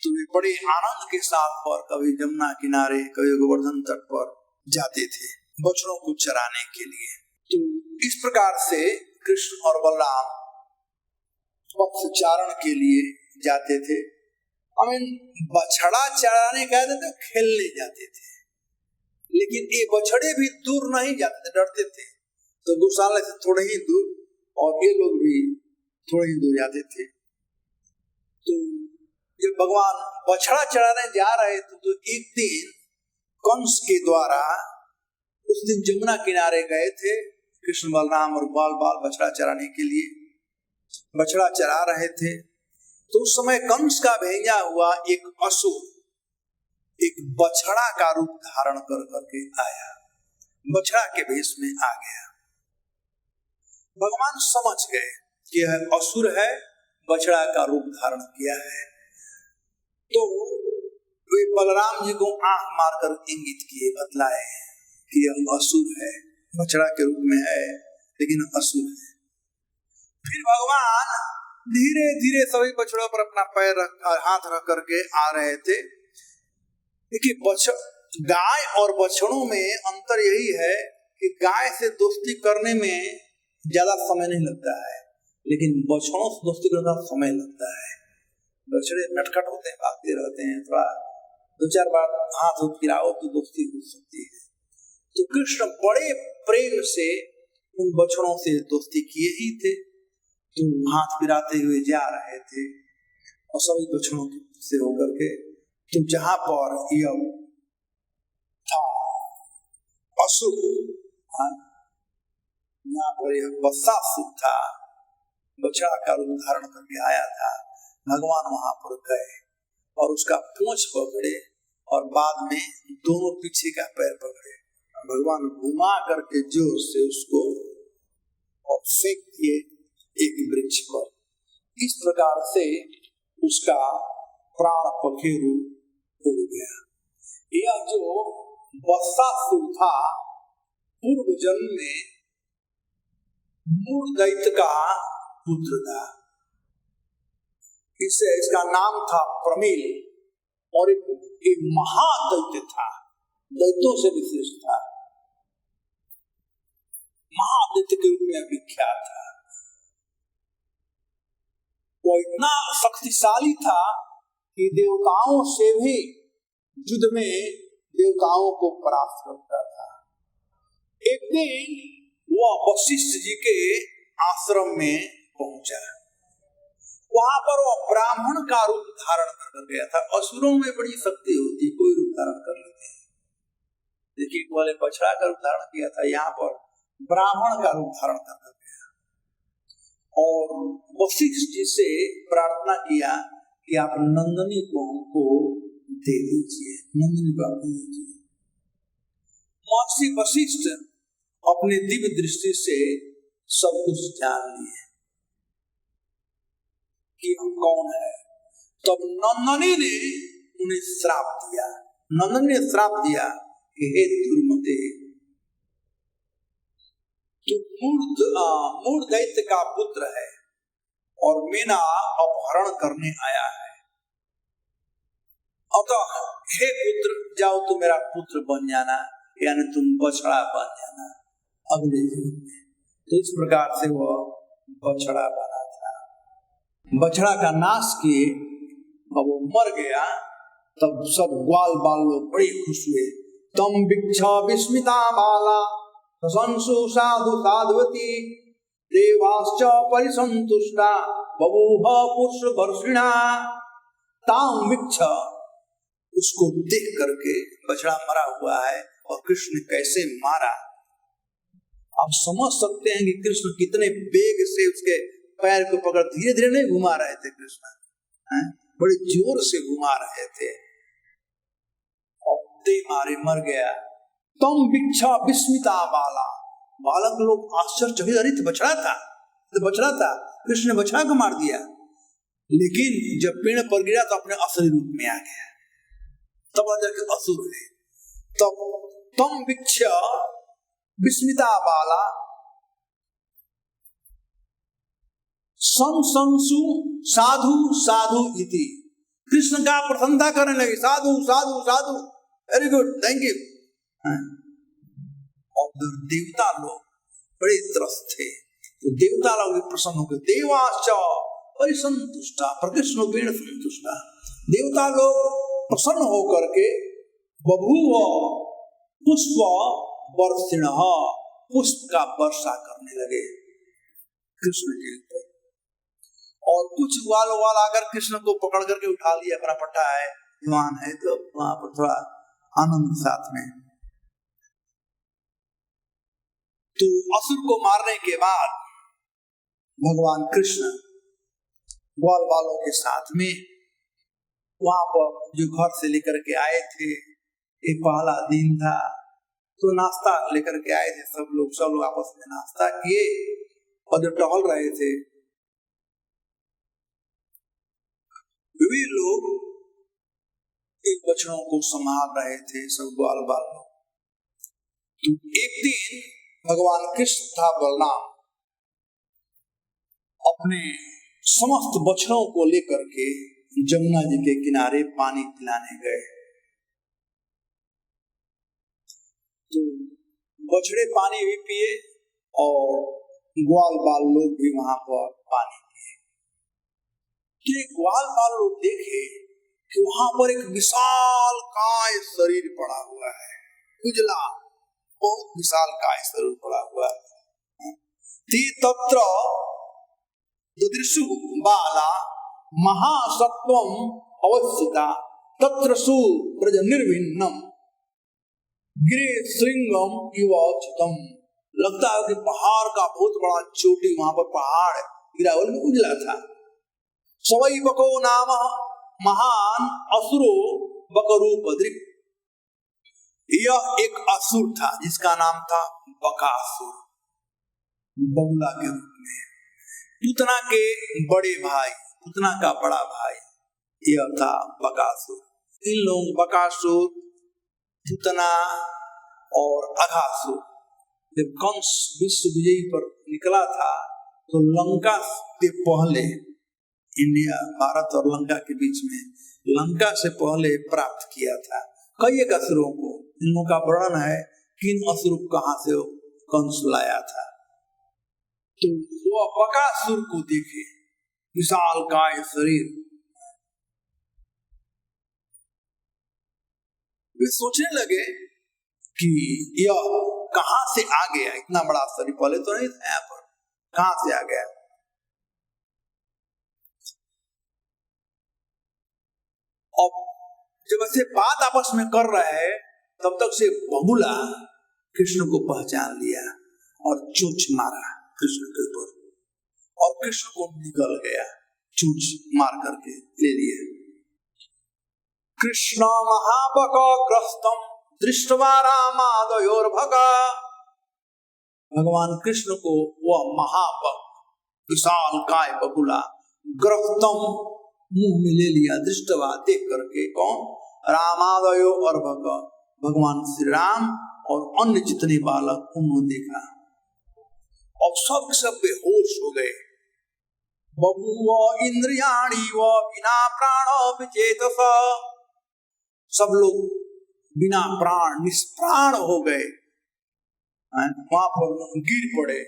तो वे बड़े आनंद के साथ पर कभी जमुना किनारे, कभी गोवर्धन तट पर जाते थे बछड़ों को चराने के लिए। तो इस प्रकार से कृष्ण और बलराम पक्ष चारण के लिए जाते थे। बछड़ा चराने कहते थे, खेलने जाते थे, लेकिन ये बछड़े भी दूर नहीं जाते थे, डरते थे। तो गौशाला से थोड़े ही दूर और ये लोग भी थोड़े ही दूर जाते थे। तो जब भगवान बछड़ा चढ़ाने जा रहे थे तो एक दिन कंस के द्वारा, उस दिन जमुना किनारे गए थे कृष्ण बलराम और बाल बाल बछड़ा चराने के लिए, बछड़ा चरा रहे थे। तो उस समय कंस का भेजा हुआ एक असुर एक बछड़ा का रूप धारण कर करके आया, बछड़ा के भेष में आ गया। भगवान समझ गए कि यह असुर है, बछड़ा का रूप धारण किया है। तो वे बलराम जी को आंख मारकर इंगित किए, बतलाए कि यह असुर है, बछड़ा के रूप में है लेकिन असुर है। फिर भगवान धीरे धीरे सभी बछड़ों पर अपना पैर हाथ रख करके आ रहे थे। देखिए गाय और बछड़ों में अंतर यही है कि गाय से दोस्ती करने में ज्यादा समय नहीं लगता है, लेकिन बछड़ों से दोस्ती करने में समय लगता है। बछड़े नटखट होते हैं, भागते रहते हैं, थोड़ा 2-4 बार हाथ फिराओ तो दोस्ती हो सकती है। तो कृष्ण बड़े प्रेम से उन बछड़ों से दोस्ती किए ही थे, तो हाथ फिराते हुए जा रहे थे और सभी बछड़ों से होकर के तो जहां पर यह था असुर, यहाँ पर यह बत्सासुर था, बछड़ा का रूप धारण करके आया था। भगवान वहां पर गए और उसका पूंछ पकड़े और बाद में दोनों पीछे का पैर पकड़े। भगवान घुमा करके जोर से उसको और फेंक दिए एक वृक्ष पर। इस प्रकार से उसका प्राण पखेरु उड़ गया। यह जो बत्सासुर था पूर्व जन्म में मूर दैत्य का पुत्र था। इसका नाम था प्रमील और एक महादैत्य था, दैत्यों से विशिष्ट था, महादैत्य के रूप में विख्यात था। वो इतना शक्तिशाली था कि देवताओं से भी युद्ध में देवताओं को परास्त करता था। एक दिन वह वशिष्ठ जी के आश्रम में पहुंचा। वहां पर वह ब्राह्मण का रूप धारण कर गया था। असुरों में बड़ी शक्ति होती, कोई रूप धारण कर लेते हैं। देखिए, वाले बछड़ा का रूप धारण किया था, यहाँ पर ब्राह्मण का रूप धारण कर गया और वशिष्ठ जी से प्रार्थना किया कि आप नंदनी को हमको दे दीजिए, नंदनी को आप दे दीजिए। महर्षि वशिष्ठ अपने दिव्य दृष्टि से सब कुछ जान लिए कि हम कौन है। तब नंदनी ने उन्हें श्राप दिया। नंदनी ने श्राप दिया कि हे दुर्मते, तू मूर दैत्य का पुत्र है और मेरा अपहरण करने आया है। अतः हे पुत्र, जाओ तुम मेरा पुत्र बन जाना, यानी तुम बछड़ा बन जाना अगले जीवन में। तो इस प्रकार से वह बछड़ा बना था। बछड़ा का नाश किए और वो मर गया। तब सब ग्वाल बाल लोग बड़े खुश हुए। तम भिक्षा विस्मिता बाला संसु साधु साधुवती देवाश्च परिसंतुष्टा बभूव पुरुष वर्षिणा। ताम भिक्षा, उसको देख करके बछड़ा मरा हुआ है और कृष्ण कैसे मारा, आप समझ सकते हैं कि कृष्ण कितने वेग से उसके पैर को पकड़, धीरे धीरे नहीं घुमा रहे थे कृष्ण, बड़े जोर से घुमा रहे थे और दे मारे मर गया। तम भिक्षा विस्मिता बाला, बालक लोग आश्चर्यचकित, अरे बछड़ा था, तो बछड़ा था, कृष्ण ने बछड़ा को मार दिया। लेकिन जब पेड़ पर गिरा तो अपने असली रूप में आ गया, तब असुर है। तब तम भिक्षा विस्मिता बाला संसु साधु साधु इति, कृष्ण का प्रशंसा करने लगे, साधु साधु साधु, वेरी गुड, थैंक यू। और देवता लोग बड़े त्रस्त थे, तो देवता लोग भी प्रसन्न हो गए। देवाश्च परिसंतुष्टा प्रकृष्णोपेण संतुष्टा, देवता लोग प्रसन्न होकर के बभूव पुष्प वर्षिण, पुष्प का वर्षा करने लगे कृष्ण के ऊपर। और कुछ वाल आकर कृष्ण को पकड़ करके उठा लिया, अपना पट्टा है, जवान है, तो वहां पर थोड़ा आनंद साथ में। तो असुर को मारने के बाद भगवान कृष्ण ग्वाल बालों के साथ में वहां पर जो घर से लेकर के आए थे, एक पहला दिन था, तो नाश्ता लेकर के आए थे सब लोग आपस में नाश्ता किए और जो टहल रहे थे वे लोग एक बछड़ों को संभाल रहे थे, सब ग्वाल बाल लोग। एक दिन भगवान कृष्ण था बलराम अपने समस्त बछड़ों को लेकर के जमुना जी के किनारे पानी पिलाने गए। तो बछड़े पानी भी पिए और ग्वाल बाल लोग भी वहां पर पानी पिए। तो ग्वाल बाल लोग देखे कि वहां पर एक विशाल काय शरीर पड़ा हुआ है, उजला, बहुत विशाल काय शरीर पड़ा हुआ है। तत्र दुदृशु बाला महासत्वम अवस्थिता तत्र सु ब्रज निर्भिन्नम गिरे श्रृंगम युवाचितम। लगता है कि पहाड़ का बहुत बड़ा चोटी, वहां पर पहाड़ गिरा में उजला था। सवई बको नाम महान असुरो बकरूपदृक्। यह एक असुर था जिसका नाम था बकासुर, बगुला के रूप में। पूतना के बड़े भाई, पूतना का बड़ा भाई यह था बकासुर। इन लोग बकासुर, पूतना और अघासुर, जब कंस विश्व विजयी पर निकला था तो लंका से पहले, इंडिया भारत और लंका के बीच में, लंका से पहले प्राप्त किया था कई एक असुरों को। इन लोगों का वर्णन है किन असुर कहां से कंस लाया था। तो वो बकासुर को देखे, विशाल काय शरीर, वे सोचने लगे कि यह कहां से आ गया, इतना बड़ा शरीर पहले तो नहीं था यहाँ पर, कहां से आ गया। अब जब ऐसे बात आपस में कर रहे हैं तब तक से बगुला कृष्ण को पहचान लिया और चोंच मारा कृष्ण के ऊपर, और कृष्ण को निकल गया, चोंच मार करके ले लिया। कृष्ण महाबकग्रस्तम दृष्ट्वा रामादयोर्भगा। भगवान कृष्ण को वह महाबक विशाल काय बगुला ग्रस्तम मुंह में ले लिया, दृष्टवा देख करके। कौन? रामादयो और भगवान श्री राम और अन्य जितने बालक उन्होंने देखा और सब बेहोश हो गए। बभूव इंद्रियाणि व बिना प्राण विचेतस। सब लोग बिना प्राण निष्प्राण हो गए, वहां पर गिर पड़े।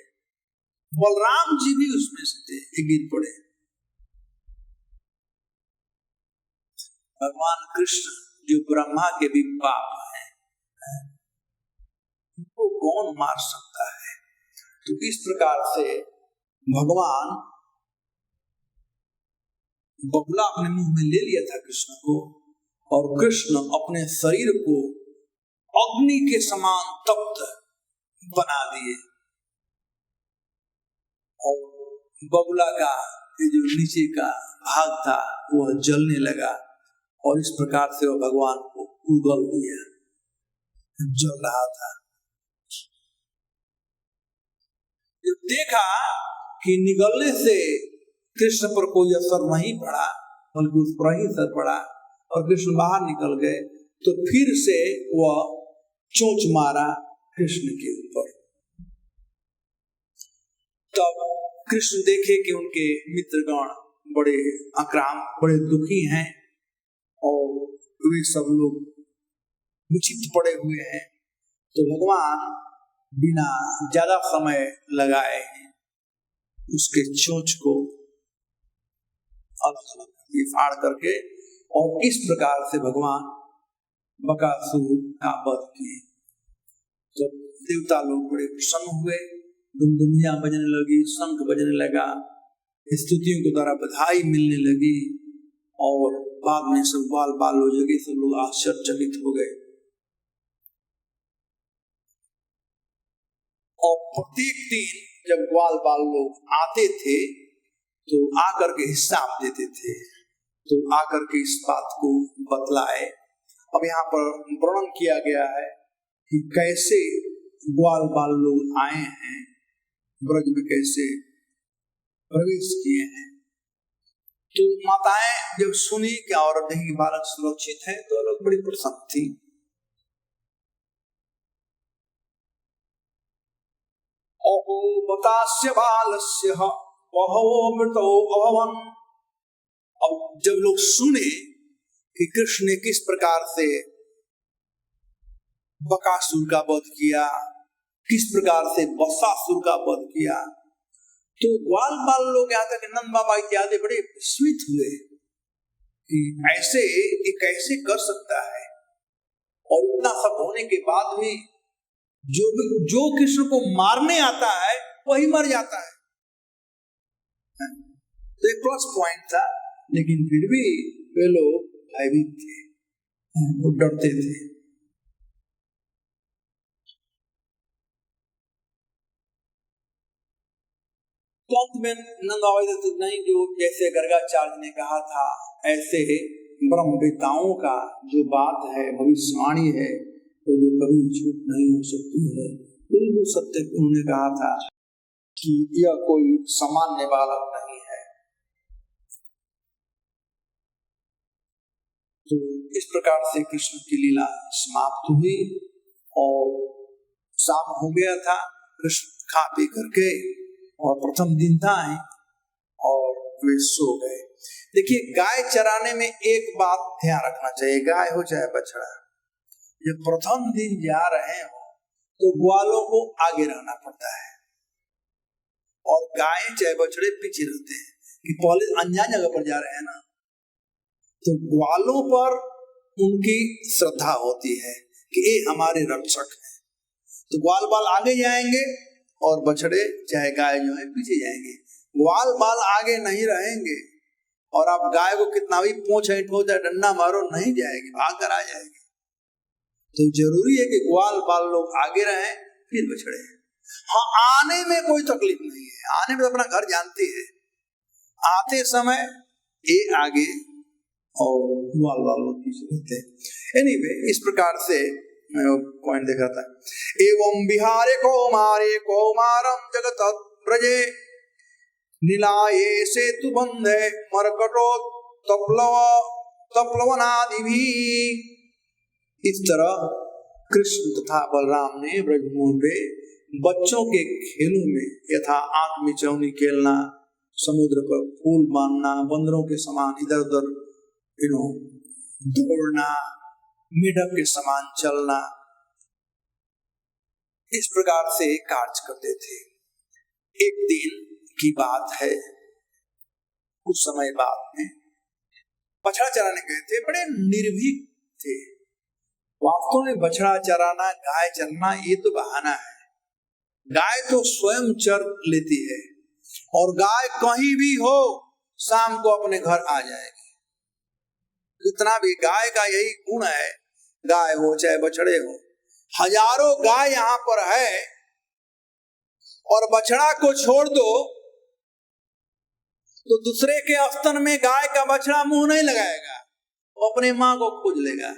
बलराम जी भी उसमें से थे, गिर पड़े। भगवान कृष्ण जो ब्रह्मा के भी बाप हैं, उनको कौन मार सकता है। तो इस प्रकार से भगवान बगुला अपने मुंह में ले लिया था कृष्ण को, और कृष्ण अपने शरीर को अग्नि के समान तप्त बना दिए, और बगुला का जो नीचे का भाग था वह जलने लगा, और इस प्रकार से वह भगवान को उगल दिया, जल रहा था। जब देखा कि निगलने से कृष्ण पर कोई असर नहीं पड़ा, बल्कि उस पर ही असर पड़ा और कृष्ण बाहर निकल गए, तो फिर से वह चोंच मारा कृष्ण के ऊपर। तब कृष्ण देखे कि उनके मित्रगण बड़े आक्राम, बड़े दुखी हैं और वे सब लोग विचित्र पड़े हुए हैं, तो भगवान बिना ज्यादा समय लगाए उसके चोंच को अलग अलग फाड़ करके, और इस प्रकार से भगवान बकासुर का वध किए। तो देवता लोग बड़े प्रसन्न हुए, दुनिया बजने लगी, शंख बजने लगा, स्तुतियों के द्वारा बधाई मिलने लगी, और बाद में सब बाल हो जगह सब लोग आश्चर्यचकित हो गए। और प्रत्येक दिन जब ग्वाल बाल लोग आते थे तो आकर के हिसाब देते थे, तो आकर के इस बात को बतलाए। अब यहाँ पर वर्णन किया गया है कि कैसे ग्वाल बाल लोग आए हैं, ब्रज में कैसे प्रवेश किए हैं। तो माताएं जब सुनी कि औरत नहीं बालक सुरक्षित है तो लोग बड़ी प्रसन्न थी। अहो बतास्य बालस्य बहवो मृतो अभवन्। अब जब लोग सुने कि कृष्ण ने किस प्रकार से बकासुर का वध किया, किस प्रकार से बसासुर का वध किया, तो ग्वाल बाल लोग यहाँ तक नंद बाबा इत्यादि बड़े विस्मित हुए कि ऐसे ये कैसे कर सकता है। और इतना सब होने के बाद भी जो कृष्ण को मारने आता है वही मर जाता है। तो एक प्लस पॉइंट था, लेकिन फिर भी वे लोग भयभीत थे, वो डरते थे। तो अंत में नंद बाबा नहीं, जो जैसे गर्गाचार्य ने कहा था ऐसे ब्रह्मवेताओं का जो बात है, भविष्यवाणी है, तो जो कभी झूठ नहीं हो सकती है, बिल्कुल सत्य उन्होंने कहा था कि यह कोई सामान्य बालक नहीं है। तो इस प्रकार से कृष्ण की लीला समाप्त हुई और शाम हो गया था। कृष्ण खा पी करके, और प्रथम दिन था और वे सो गए। देखिए, गाय चराने में एक बात ध्यान रखना चाहिए, गाय हो चाहे बछड़ा, जब प्रथम दिन जा रहे हो तो ग्वालों को आगे रहना पड़ता है और गाय चाहे बछड़े पीछे रहते हैं, कि पहले अनजान जगह पर जा रहे हैं ना, तो ग्वालों पर उनकी श्रद्धा होती है कि ये हमारे रक्षक हैं, तो ग्वाल बाल आगे जाएंगे और बछड़े चाहे गाय जो है पीछे जाएंगे। ग्वाल बाल आगे नहीं रहेंगे और आप गाय को कितना भी पूंछ ऐंठो चाहे डंडा मारो, नहीं जाएगी, भाग कर आ जाएगी। तो जरूरी है कि ग्वाल बाल लोग आगे रहें, फिर बछड़े। हाँ, आने में कोई तकलीफ नहीं है, आने में तो अपना घर जानती है, आते समय ये आगे और ग्वाल बाल लोग पीछे रहते हैं। एनीवे, इस प्रकार से पॉइंट देख रहा था। एवं बिहारे कौमारे कौमारम जगत ब्रजे नीलाये सेतु बंधे मरकटो तप्लवनादि भी। इस तरह कृष्ण तथा बलराम ने ब्रजभूमि पे बच्चों के खेलों में, यथा आंख में चौनी खेलना, समुद्र पर फूल बांधना, बंदरों के समान इधर उधर दौड़ना, मेढक के समान चलना, इस प्रकार से कार्य करते थे। एक दिन की बात है, कुछ समय बाद में बछड़ा चराने गए थे, बड़े निर्भीक थे। वास्तव में बछड़ा चराना, गाय चरना ये तो बहाना है, गाय तो स्वयं चर लेती है और गाय कहीं भी हो शाम को अपने घर आ जाएगी। कितना भी गाय का यही गुण है, गाय हो चाहे बछड़े हो, हजारों गाय यहाँ पर है और बछड़ा को छोड़ दो तो दूसरे के स्तन में गाय का बछड़ा मुंह नहीं लगाएगा, वो अपने माँ को खोज लेगा।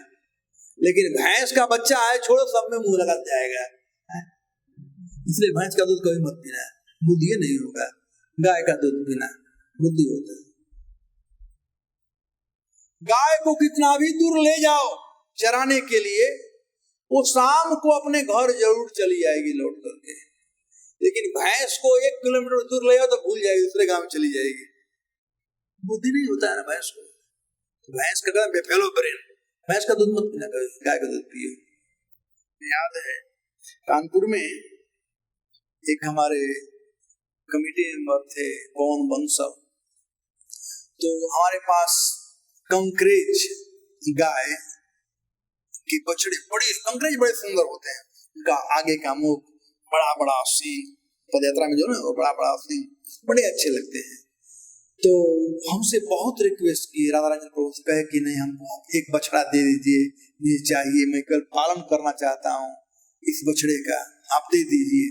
लेकिन भैंस का बच्चा है, छोड़ो, सब में मुंह लगा जाएगा। इसलिए भैंस का दूध कभी मत पीना, बुद्धि नहीं होगा। गाय का दूध पीना बुद्धि होता है। गाय को कितना भी दूर ले जाओ चराने के लिए, वो शाम को अपने घर जरूर चली जाएगी लौट करके। लेकिन भैंस को 1 किलोमीटर दूर ले जाओ तो भूल जाएगी, दूसरे गांव में चली जाएगी। बुद्धि नहीं होता है ना भैंस को। भैंस का कहना बेफेलो ब्रेन, भैंस का दूध मत पीना, गाय का दूध पियो। याद है कानपुर में एक हमारे कमेटी मेंबर थे पवन बंसल, तो हमारे पास कंकरेज गाय के बछड़े, कंकरेज बड़े सुंदर होते हैं, उनका आगे का मुख, बड़ा बड़ा सींग, पदयात्रा में जो ना वो बड़ा बड़ा सींग, बड़े अच्छे लगते हैं। तो हमसे बहुत रिक्वेस्ट की, राधा रंजन प्रभु से कहे कि नहीं, हमको एक बछड़ा दे दीजिए, ये चाहिए, मैं कल पालन करना चाहता हूँ इस बछड़े का, आप दे दीजिए।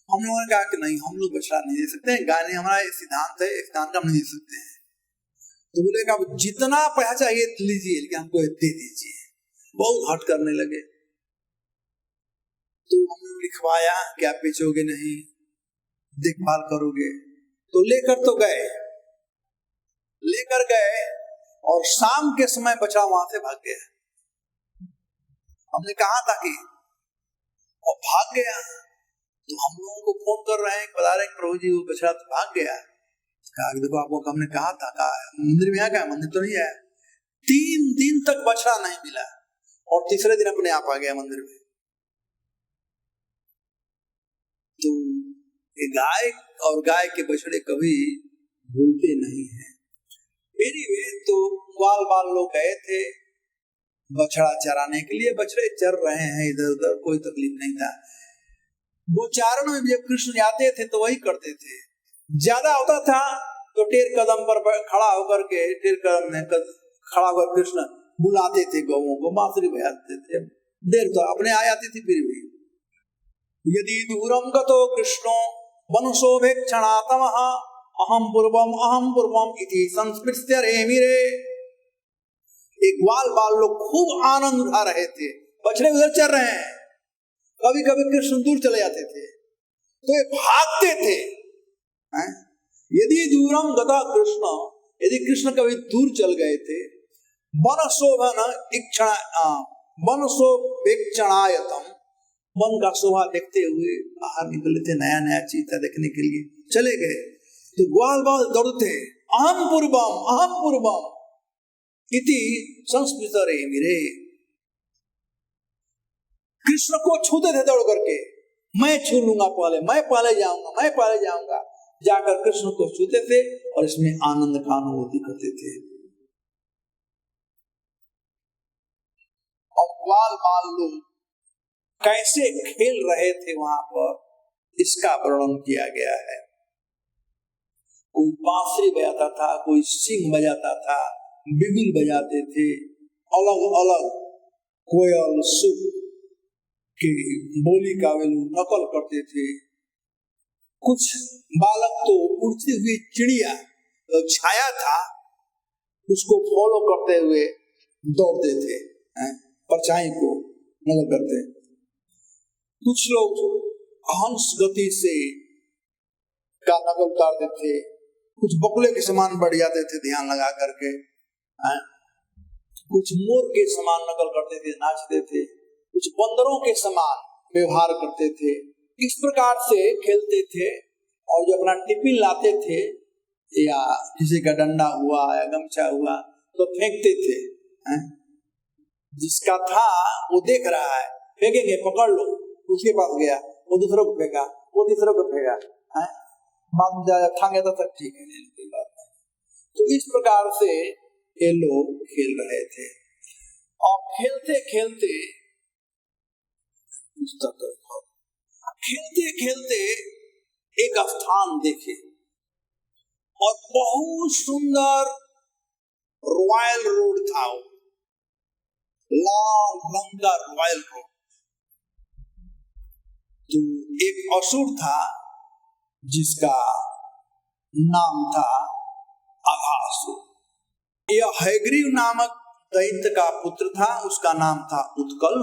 हम लोगों ने कहा कि नहीं, हम लोग बछड़ा नहीं दे सकते, गाय ने हमारा ये सिद्धांत है, सिद्धांत का हम नहीं दे सकते हैं। तो बोले कि आप जितना पैसा चाहिए लीजिए, लेकिन हमको दे दीजिए। बहुत हट करने लगे। तो हमने लिखवाया कि आप बेचोगे नहीं, देखभाल करोगे, तो लेकर तो गए, लेकर गए और शाम के समय बछड़ा वहां से भाग गया। हमने कहा था कि और भाग गया, तो हम लोगों को फोन कर रहे हैं, बता रहे हैं प्रभु जी वो बछड़ा तो भाग गया। कहा देखो आपको हमने कहा था, मंदिर में आया, मंदिर तो नहीं आया। 3 दिन तक बछड़ा नहीं मिला और तीसरे दिन अपने आप आ गया मंदिर में। तो गाय और गाय के बछड़े कभी भूलते नहीं हैं। मेरी वे तो बाल लोग गए थे बछड़ा चराने के लिए, बछड़े चर रहे हैं इधर उधर, कोई तकलीफ नहीं था। गोचारण में जब कृष्ण जाते थे तो वही करते थे। ज्यादा होता था तो टेर कदम पर खड़ा होकर के, टेर कदम में खड़ा होकर कृष्ण बुलाते थे गौओं को, बांसुरी बजाते थे। देर तो अपने आ जाती थी। फिर भी यदि दूरम गतो कृष्णो वनशोभेक्षणातमः अहम पूर्वम इति संस्पृश्य रेमिरे। एक बाल लोग खूब आनंद उठा रहे थे, बछड़े उधर चल रहे हैं। कभी कभी कृष्ण दूर चले जाते थे तो ये भागते थे। यदि दूरम गता कृष्ण, यदि कृष्ण कभी दूर चल गए थे, वनशोभेक्षणायतम, वन का शोभा देखते हुए बाहर निकले थे, नया नया चीज देखने के लिए चले गए। तो ग्वाल दौड़ते, अहम पूर्वम इति संस्कृत रे मेरे। कृष्ण को छूते थे दौड़ करके, मैं छू लूंगा पहले, मैं पहले जाऊंगा। जाकर कृष्ण को छूते थे और इसमें आनंद का अनुभूति करते थे। और बाल लोग कैसे खेल रहे थे वहां पर, इसका वर्णन किया गया है। कोई बांसुरी बजाता था, कोई सिंह बजाता था, बिगुल बजाते थे, अलग अलग कोयल सुर की बोली का वे लोग नकल करते थे। कुछ बालक तो उड़ती हुई चिड़िया तो छाया था, उसको फॉलो करते हुए दौड़ते थे, परछाई को नकल करते। कुछ लोग हंस गति से का नकल करते थे, कुछ बगुले के समान बढ़ जाते थे ध्यान लगा करके, कुछ मोर के समान नकल करते थे, नाचते थे, कुछ बंदरों के समान व्यवहार करते थे। इस प्रकार से खेलते थे। और जो अपना टिफिन लाते थे या किसी का डंडा हुआ या गमछा हुआ तो फेंकते थे। जिसका था वो देख रहा है, फेंकेंगे, पकड़ लो, उसके पास गया, वो दूसरों को फेंका, वो तीसरों को फेंका, बाद में थांगे तो सब ठीक है। तो इस प्रकार से ये लोग खेल रहे थे। और खेलते खेलते एक स्थान देखे और बहुत सुंदर रॉयल रोड था, लाल रंग का रॉयल रोड। तो एक असुर था जिसका नाम था अघासुर। यह हैग्रीव नामक दैत्य का पुत्र था, उसका नाम था उत्कल।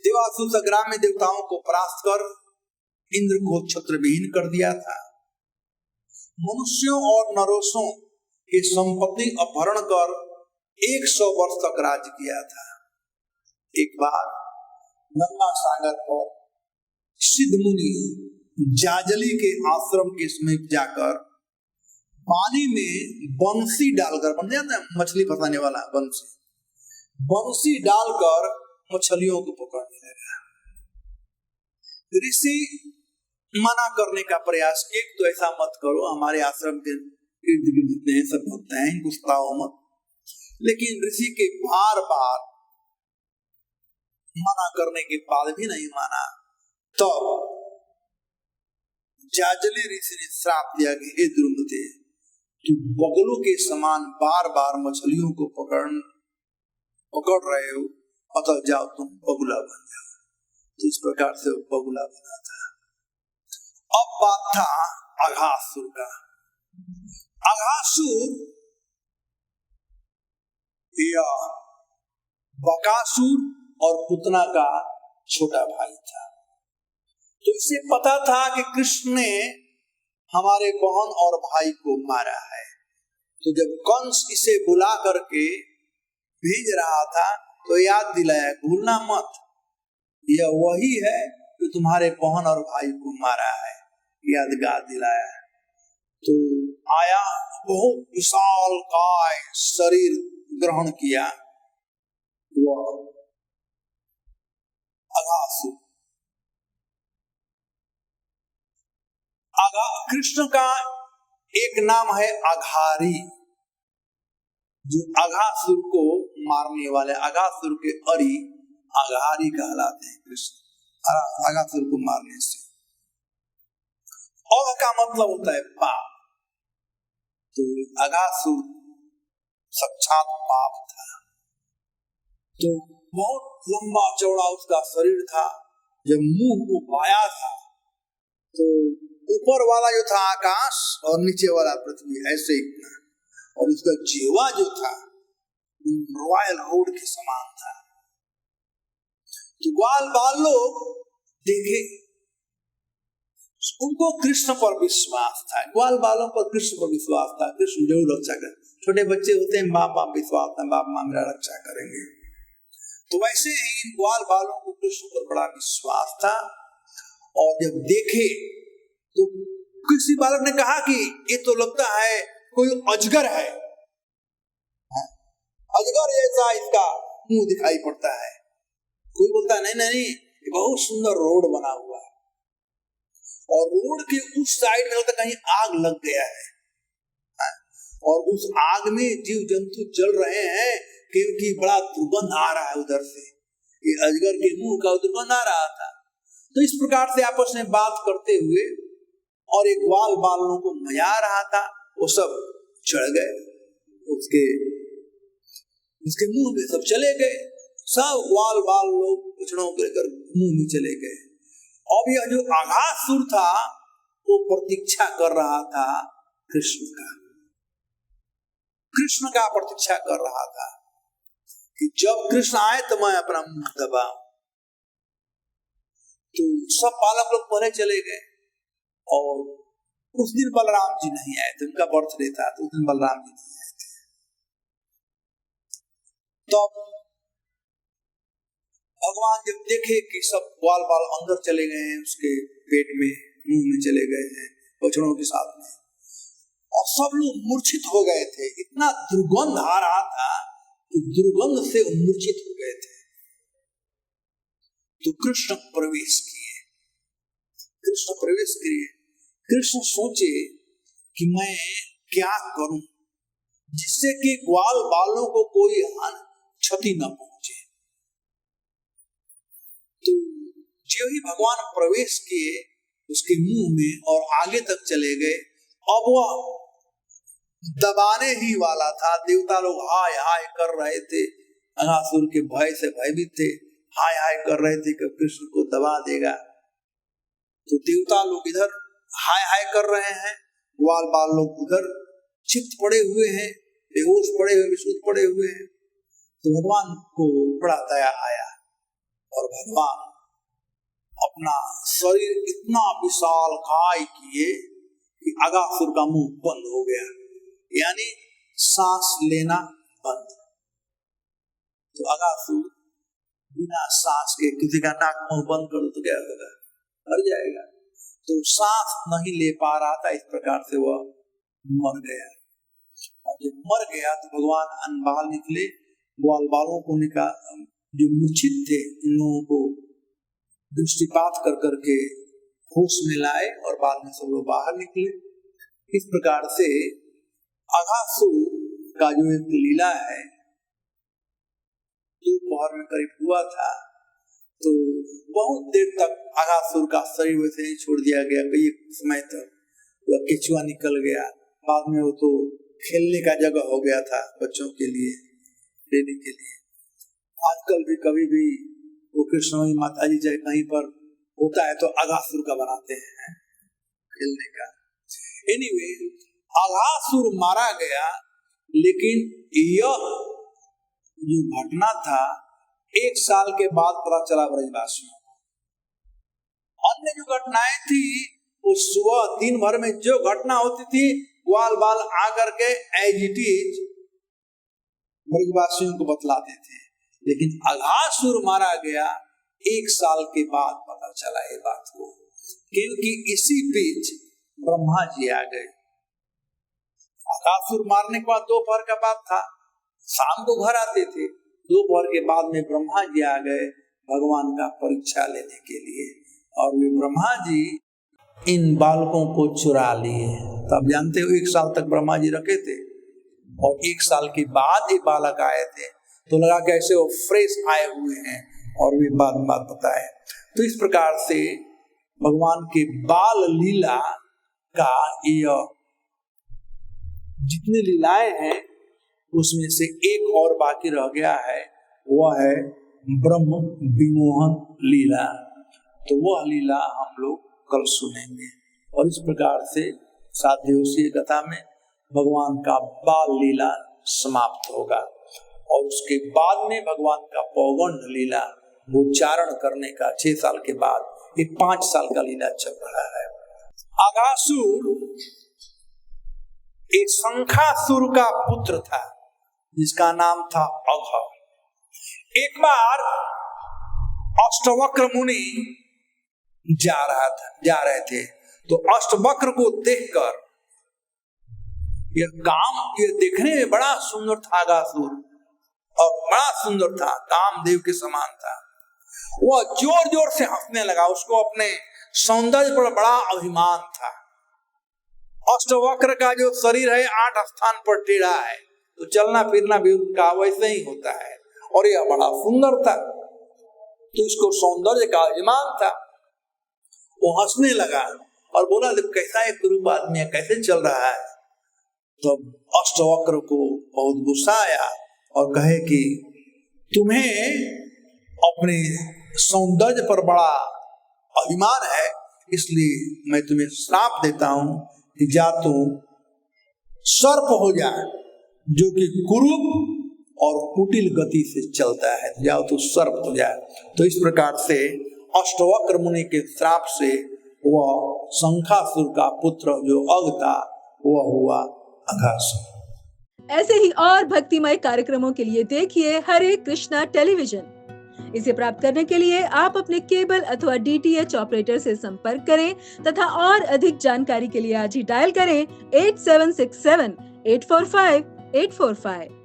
देवासुर संग्राम में देवताओं को परास्त कर इंद्र को छत्रविहीन कर दिया था। मनुष्यों और नरोसों की संपत्ति अपहरण कर 100 वर्ष तक राज्य किया था। एक बार गंगा सागर पर सिद्ध मुनि जाजली के आश्रम के समीप जाकर पानी में बंसी डालकर, बन जाता है मछली फंसाने वाला बंसी डालकर मछलियों को पकड़ने लगा। ऋषि मना करने का प्रयास किए तो ऐसा मत करो, हमारे आश्रम के इर्द गिर्द जितने सब होते हैं गुस्ताओ मत। लेकिन ऋषि के बार बार मना करने के बाद भी नहीं माना। तो जाजली ऋषि ने श्राप दिया कि हे द्रुमते, तू बगुलों के समान बार बार मछलियों को पकड़ रहे हो, अतः जाओ तुम बगुला बन जाओ। तो इस प्रकार से वो बगुला बना था। अब बात था अघासुर का। अघासुर या बकासुर और पुतना का छोटा भाई था। तो इसे पता था कि कृष्ण ने हमारे बहन और भाई को मारा है, तो जब कंस इसे बुला करके भेज रहा था तो याद दिलाया, भूलना मत, यह वही है जो तुम्हारे बहन और भाई को मारा है, यादगार दिलाया। तो आया, बहुत विशाल काय शरीर ग्रहण किया, वह अघासुर। कृष्ण का एक नाम है अघारी, जो अघासुर को मारने वाले, अघासुर के अरी अघारी कहलाते हैं कृष्ण, अघासुर को मारने से। और का मतलब होता है पाप, तो अघासुर साक्षात पाप था। तो बहुत लंबा चौड़ा उसका शरीर था। जब मुंह को पाया था तो ऊपर वाला जो था आकाश और नीचे वाला पृथ्वी, ऐसे इतना, और उसका जीवा जो था रॉयल रोड के समान था। तो ग्वाल बाल लोग देखे, उनको कृष्ण पर विश्वास था, ग्वाल बालों पर कृष्ण पर विश्वास था, कृष्ण जरूर रक्षा कर। छोटे बच्चे होते हैं, बाप बाप विश्वास है, बाप माँ मेरा रक्षा करेंगे। तो वैसे ही ग्वाल बालों को कृष्ण पर बड़ा विश्वास था। और जब देखे तो किसी बालक ने कहा कि ये तो लगता है कोई अजगर है, अजगर जैसा इसका मुंह दिखाई पड़ता है। कोई बोलता नहीं नहीं, ये बहुत सुंदर रोड बना हुआ है, और रोड के उस साइड में लगता कहीं आग लग गया है, और उस आग में जीव जंतु जल रहे हैं, क्योंकि बड़ा दुर्गंध आ रहा है उधर से, ये अजगर के मुंह का दुर्गंध आ रहा था। तो इस प्रकार से आपस में बात करते हुए, और एक ग्वाल बालों को मजा आ रहा था, वो सब चढ़ गए उसके मुंह में, सब चले गए, सब ग्वाल बाल लोग पुछड़ों को लेकर मुंह में चले गए। अब यह जो अघासुर था वो प्रतीक्षा कर रहा था कृष्ण का प्रतीक्षा कर रहा था कि जब कृष्ण आए तो मैं अपना मुंह दबाऊं। तो सब बालक लोग पहले चले गए, और उस दिन बलराम जी नहीं आए थे, उनका बर्थडे था, तो उस दिन बलराम जी नहीं आए थे। तो भगवान जब देखे कि सब ग्वाल बाल अंदर चले गए हैं, उसके पेट में, मुंह में चले गए हैं बछड़ों के साथ में, और सब लोग मूर्छित हो गए थे, इतना दुर्गंध आ रहा था कि दुर्गंध से मूर्छित हो गए थे। तो कृष्ण प्रवेश किए। कृष्ण सोचे कि मैं क्या करूं जिससे कि ग्वाल बालों को कोई क्षति न पहुंचे। तो जो ही भगवान प्रवेश किए उसके मुंह में और आगे तक चले गए, अब वह दबाने ही वाला था। देवता लोग हाय हाय कर रहे थे, अघासुर के भय से भयभीत थे, हाय हाय कर रहे थे कि कृष्ण को दबा देगा। तो देवता लोग इधर हाय हाय कर रहे हैं, ग्वाल बाल लोग उधर चित्त पड़े हुए हैं, बेहोश पड़े हुए, विशुद्ध पड़े हुए हैं। तो भगवान को बड़ा दया आया, और भगवान अपना शरीर इतना विशाल काय किए कि अघासुर का मुंह बंद हो गया, यानी सांस लेना बंद। तो अघासुर बिना सांस के, किसी का नाक मुंह बंद कर दो तो क्या होगा, मर जाएगा। तो सांस नहीं ले पा रहा था, इस प्रकार से वह मर गया। और जब मर गया तो भगवान अनबाल निकले, ग्वाल बालों को निकाल, जो मूर्छित थे उन लोगों को दृष्टिपात कर करके होश में लाए, और बाद में सब लोग बाहर निकले। इस प्रकार से अघासुर का जो एक लीला है, दोपहर में करीब हुआ था। तो बहुत देर तक अघासुर का शरीर वैसे ही छोड़ दिया गया, कई समय तक वह केचुआ निकल गया। बाद में वो तो खेलने का जगह हो गया था बच्चों के लिए, लेने के लिए। आजकल भी कभी भी वो कृष्ण माता जी चाहे कहीं पर होता है तो अघासुर का बनाते हैं खेलने का। एनीवे, अघासुर मारा गया, लेकिन यह जो घटना था 1 साल के बाद पता चला ब्रजवासियों को। अन्य जो घटनाएं थी वो सुबह दिन भर में जो घटना होती थी ग्वाल बाल आकर के एज इट इज ब्रजवासियों को बतलाते थे। लेकिन अघासुर मारा गया 1 साल के बाद पता चला ये बात को, क्योंकि इसी बीच ब्रह्मा जी आ गए। अघासुर मारने के बाद दोपहर का बात था, शाम को घर आते थे, दोपहर के बाद में ब्रह्मा जी आ गए भगवान का परीक्षा लेने के लिए, और वे ब्रह्मा जी इन बालकों को चुरा लिए। तब जानते हो 1 साल तक ब्रह्मा जी रखे थे, और 1 साल के बाद ये बालक आए थे, तो लगा कैसे वो फ्रेश आए हुए हैं, और वे बात बताए। तो इस प्रकार से भगवान के बाल लीला का ये जितने लीलाएं हैं उसमें से एक और बाकी रह गया है, वह है ब्रह्म विमोहन लीला। तो वह लीला हम लोग कल सुनेंगे। और इस प्रकार से 7 दिवसीय कथा में भगवान का बाल लीला समाप्त होगा, और उसके बाद में भगवान का पौगंड लीला उच्चारण करने का 6 साल के बाद एक 5 साल का लीला चल रहा है। अघासुर एक शंखासुर का पुत्र था जिसका नाम था अघ। एक बार अष्टवक्र मुनि जा रहे थे, तो अष्टवक्र को देखकर ये देखने में बड़ा सुंदर था अघासुर, और बड़ा सुंदर था, कामदेव के समान था। वह जोर जोर से हंसने लगा, उसको अपने सौंदर्य पर बड़ा अभिमान था। अष्टवक्र का जो शरीर है 8 स्थान पर टेढ़ा है, तो चलना फिरना भी उनका वैसे ही होता है, और यह बड़ा सुंदर था, तो इसको सौंदर्य का अभिमान था। वो हंसने लगा और बोला, कैसा एक कुरूप आदमी है, कैसे चल रहा है। तो अष्टवक्र को बहुत गुस्सा आया और कहे कि तुम्हें अपने सौंदर्य पर बड़ा अभिमान है, इसलिए मैं तुम्हें श्राप देता हूं कि जा तू सर्प हो जा, जो कि कुरूप और कुटिल गति से चलता है, जाओ तू सर्प हो जा। तो इस प्रकार से अष्टवक्र मुनि के श्राप से वह शंखासुर का पुत्र जो अघ था वह हुआ अघासुर। ऐसे ही और भक्तिमय कार्यक्रमों के लिए देखिए हरे कृष्णा टेलीविजन। इसे प्राप्त करने के लिए आप अपने केबल अथवा DTH ऑपरेटर से संपर्क करें तथा और अधिक जानकारी के लिए आज ही डायल करें 8767 845 845।